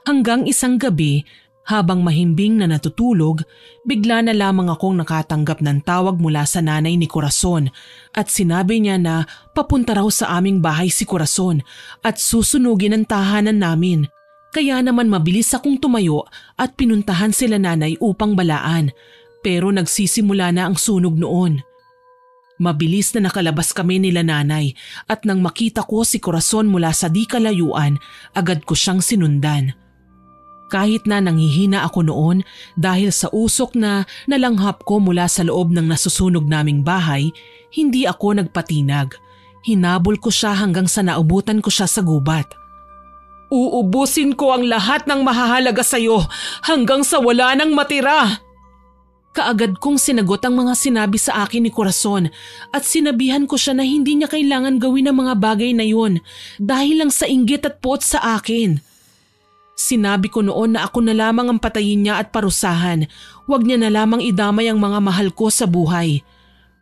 Hanggang isang gabi, habang mahimbing na natutulog, bigla na lamang akong nakatanggap ng tawag mula sa nanay ni Corazon at sinabi niya na papunta raw sa aming bahay si Corazon at susunugin ang tahanan namin. Kaya naman mabilis akong tumayo at pinuntahan sila nanay upang balaan, pero nagsisimula na ang sunog noon. Mabilis na nakalabas kami nila nanay at nang makita ko si Corazon mula sa di kalayuan, agad ko siyang sinundan. Kahit na nanghihina ako noon dahil sa usok na nalanghap ko mula sa loob ng nasusunog naming bahay, hindi ako nagpatinag. Hinabol ko siya hanggang sa naubutan ko siya sa gubat. Uubusin ko ang lahat ng mahahalaga sa'yo hanggang sa wala nang matira. Kaagad kong sinagot ang mga sinabi sa akin ni Corazon at sinabihan ko siya na hindi niya kailangan gawin ang mga bagay na yun dahil lang sa inggit at puot sa akin. Sinabi ko noon na ako na lamang ang patayin niya at parusahan, huwag niya na lamang idamay ang mga mahal ko sa buhay.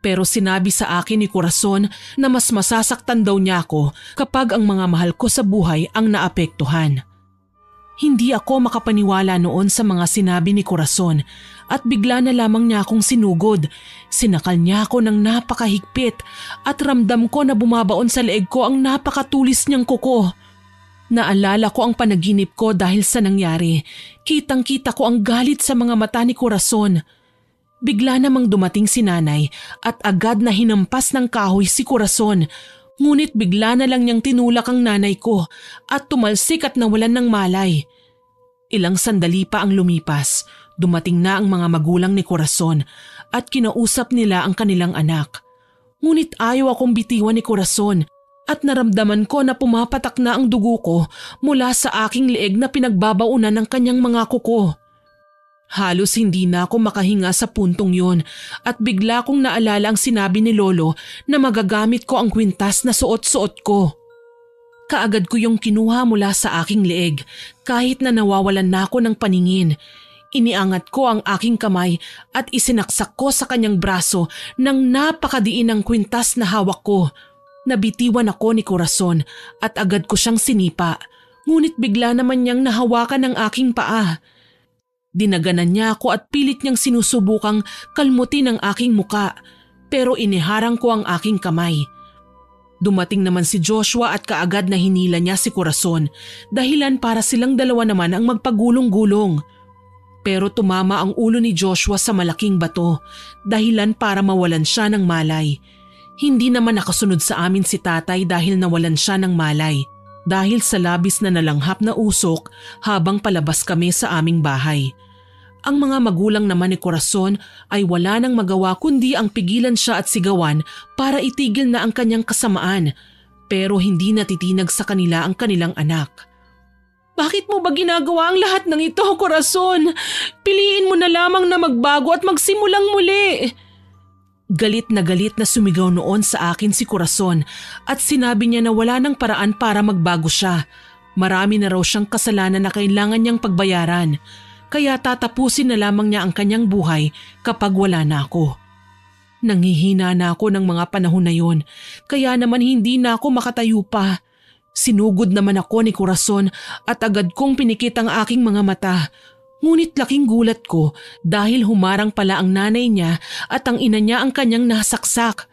Pero sinabi sa akin ni Corazon na mas masasaktan daw niya ako kapag ang mga mahal ko sa buhay ang naapektuhan. Hindi ako makapaniwala noon sa mga sinabi ni Corazon at bigla na lamang niya akong sinugod. Sinakal niya ako ng napakahigpit at ramdam ko na bumabaon sa leeg ko ang napakatulis niyang kuko. Naalala ko ang panaginip ko dahil sa nangyari. Kitang-kita ko ang galit sa mga mata ni Corazon. Bigla namang dumating si nanay at agad na hinampas ng kahoy si Corazon. Ngunit bigla na lang niyang tinulak ang nanay ko at tumalsik at nawalan ng malay. Ilang sandali pa ang lumipas. Dumating na ang mga magulang ni Corazon at kinausap nila ang kanilang anak. Ngunit ayaw akong bitiwan ni Corazon. At naramdaman ko na pumapatak na ang dugo ko mula sa aking leeg na pinagbabaunan ng kanyang mga kuko. Halos hindi na ako makahinga sa puntong yon at bigla kong naalala ang sinabi ni Lolo na magagamit ko ang kwintas na suot-suot ko. Kaagad ko yung kinuha mula sa aking leeg kahit na nawawalan na ako ng paningin. Iniangat ko ang aking kamay at isinaksak ko sa kanyang braso ng napakadiin ng kwintas na hawak ko. Nabitiwan ako ni Corazon at agad ko siyang sinipa, ngunit bigla naman niyang nahawakan ang aking paa. Dinaganan niya ako at pilit niyang sinusubukang kalmutin ang aking muka, pero iniharang ko ang aking kamay. Dumating naman si Joshua at kaagad na hinila niya si Corazon, dahilan para silang dalawa naman ang magpagulong-gulong. Pero tumama ang ulo ni Joshua sa malaking bato, dahilan para mawalan siya ng malay. Hindi naman nakasunod sa amin si tatay dahil nawalan siya ng malay dahil sa labis na nalanghap na usok habang palabas kami sa aming bahay. Ang mga magulang naman ni Corazon ay wala nang magawa kundi ang pigilan siya at sigawan para itigil na ang kanyang kasamaan, pero hindi natitinag sa kanila ang kanilang anak. Bakit mo ba ginagawa ang lahat ng ito, Corazon? Piliin mo na lamang na magbago at magsimulang muli. Galit na sumigaw noon sa akin si Corazon at sinabi niya na wala nang paraan para magbago siya. Marami na raw siyang kasalanan na kailangan niyang pagbayaran, kaya tatapusin na lamang niya ang kanyang buhay kapag wala na ako. Nanghihina na ako ng mga panahon na yon, kaya naman hindi na ako makatayo pa. Sinugod naman ako ni Corazon at agad kong pinikit ang aking mga mata. Ngunit laking gulat ko dahil humarang pala ang nanay niya at ang ina niya ang kanyang nasaksak.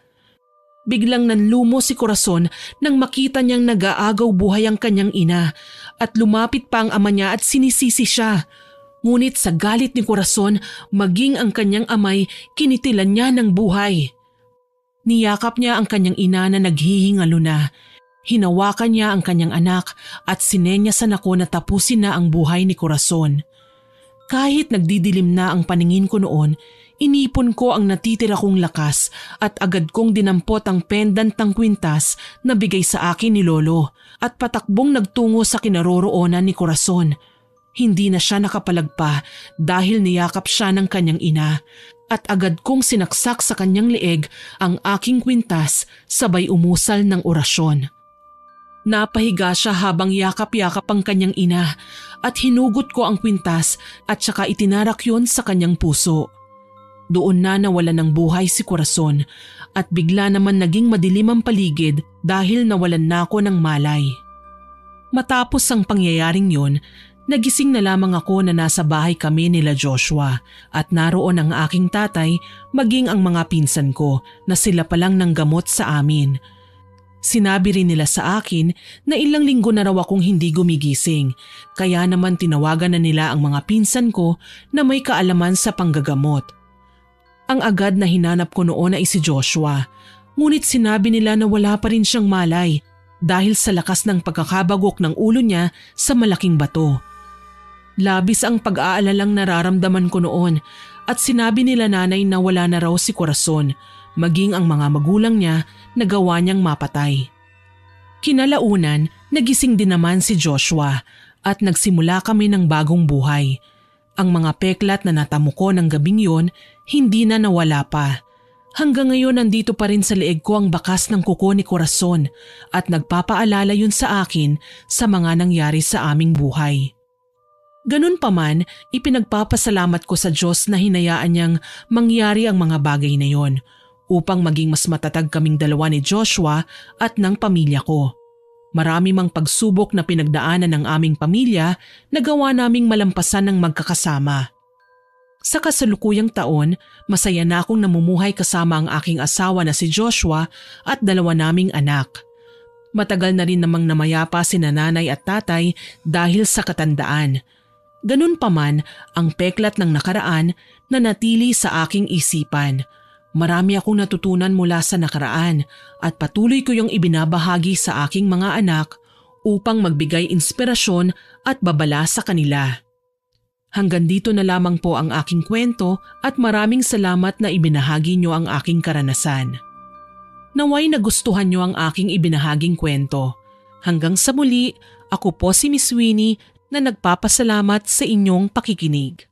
Biglang nanlumo si Corazon nang makita niyang nag-aagaw buhay ang kanyang ina at lumapit pa ang ama niya at sinisisi siya. Ngunit sa galit ni Corazon, maging ang kanyang amay, kinitilan niya ng buhay. Niyakap niya ang kanyang ina na naghihingalo na. Hinawakan niya ang kanyang anak at sinenyasan ako na tapusin na ang buhay ni Corazon. Kahit nagdidilim na ang paningin ko noon, inipon ko ang natitira kong lakas at agad kong dinampot ang pendant ng kwintas na bigay sa akin ni Lolo at patakbong nagtungo sa kinaroroonan ni Corazon. Hindi na siya nakapalagpa dahil niyakap siya ng kanyang ina at agad kong sinaksak sa kanyang leeg ang aking kwintas sabay umusal ng orasyon. Napahiga siya habang yakap-yakap ang kanyang ina at hinugot ko ang kwintas at saka itinarak yon sa kanyang puso. Doon na nawalan ng buhay si Corazon at bigla naman naging madilim ang paligid dahil nawalan na ako ng malay. Matapos ang pangyayaring yon, nagising na lamang ako na nasa bahay kami nila Joshua at naroon ang aking tatay maging ang mga pinsan ko na sila palang nanggamot sa amin. Sinabi rin nila sa akin na ilang linggo na raw akong hindi gumigising, kaya naman tinawagan na nila ang mga pinsan ko na may kaalaman sa panggagamot. Ang agad na hinanap ko noon ay si Joshua, ngunit sinabi nila na wala pa rin siyang malay dahil sa lakas ng pagkakabagok ng ulo niya sa malaking bato. Labis ang pag-aalalang nararamdaman ko noon at sinabi nila nanay na wala na raw si Corazon, maging ang mga magulang niya nagawa niyang mapatay. Kinalaunan, nagising din naman si Joshua at nagsimula kami ng bagong buhay. Ang mga peklat na natamo ko ng gabing yon hindi na nawala pa. Hanggang ngayon nandito pa rin sa leeg ko ang bakas ng kuko ni Corazon at nagpapaalala yun sa akin sa mga nangyari sa aming buhay. Ganun pa man, ipinagpapasalamat ko sa Diyos na hinayaan niyang mangyari ang mga bagay na yon upang maging mas matatag kaming dalawa ni Joshua at ng pamilya ko. Marami mang pagsubok na pinagdaanan ng aming pamilya na gawa naming malampasan ng magkakasama. Sa kasalukuyang taon, masaya na akong namumuhay kasama ang aking asawa na si Joshua at dalawa naming anak. Matagal na rin namang namayapa si nanay at tatay dahil sa katandaan. Ganun pa man, ang peklat ng nakaraan na natili sa aking isipan. Marami akong natutunan mula sa nakaraan at patuloy ko yung ibinabahagi sa aking mga anak upang magbigay inspirasyon at babala sa kanila. Hanggang dito na lamang po ang aking kwento at maraming salamat na ibinahagi nyo ang aking karanasan. Naway nagustuhan nyo ang aking ibinahaging kwento. Hanggang sa muli, ako po si Miss Winnie na nagpapasalamat sa inyong pakikinig.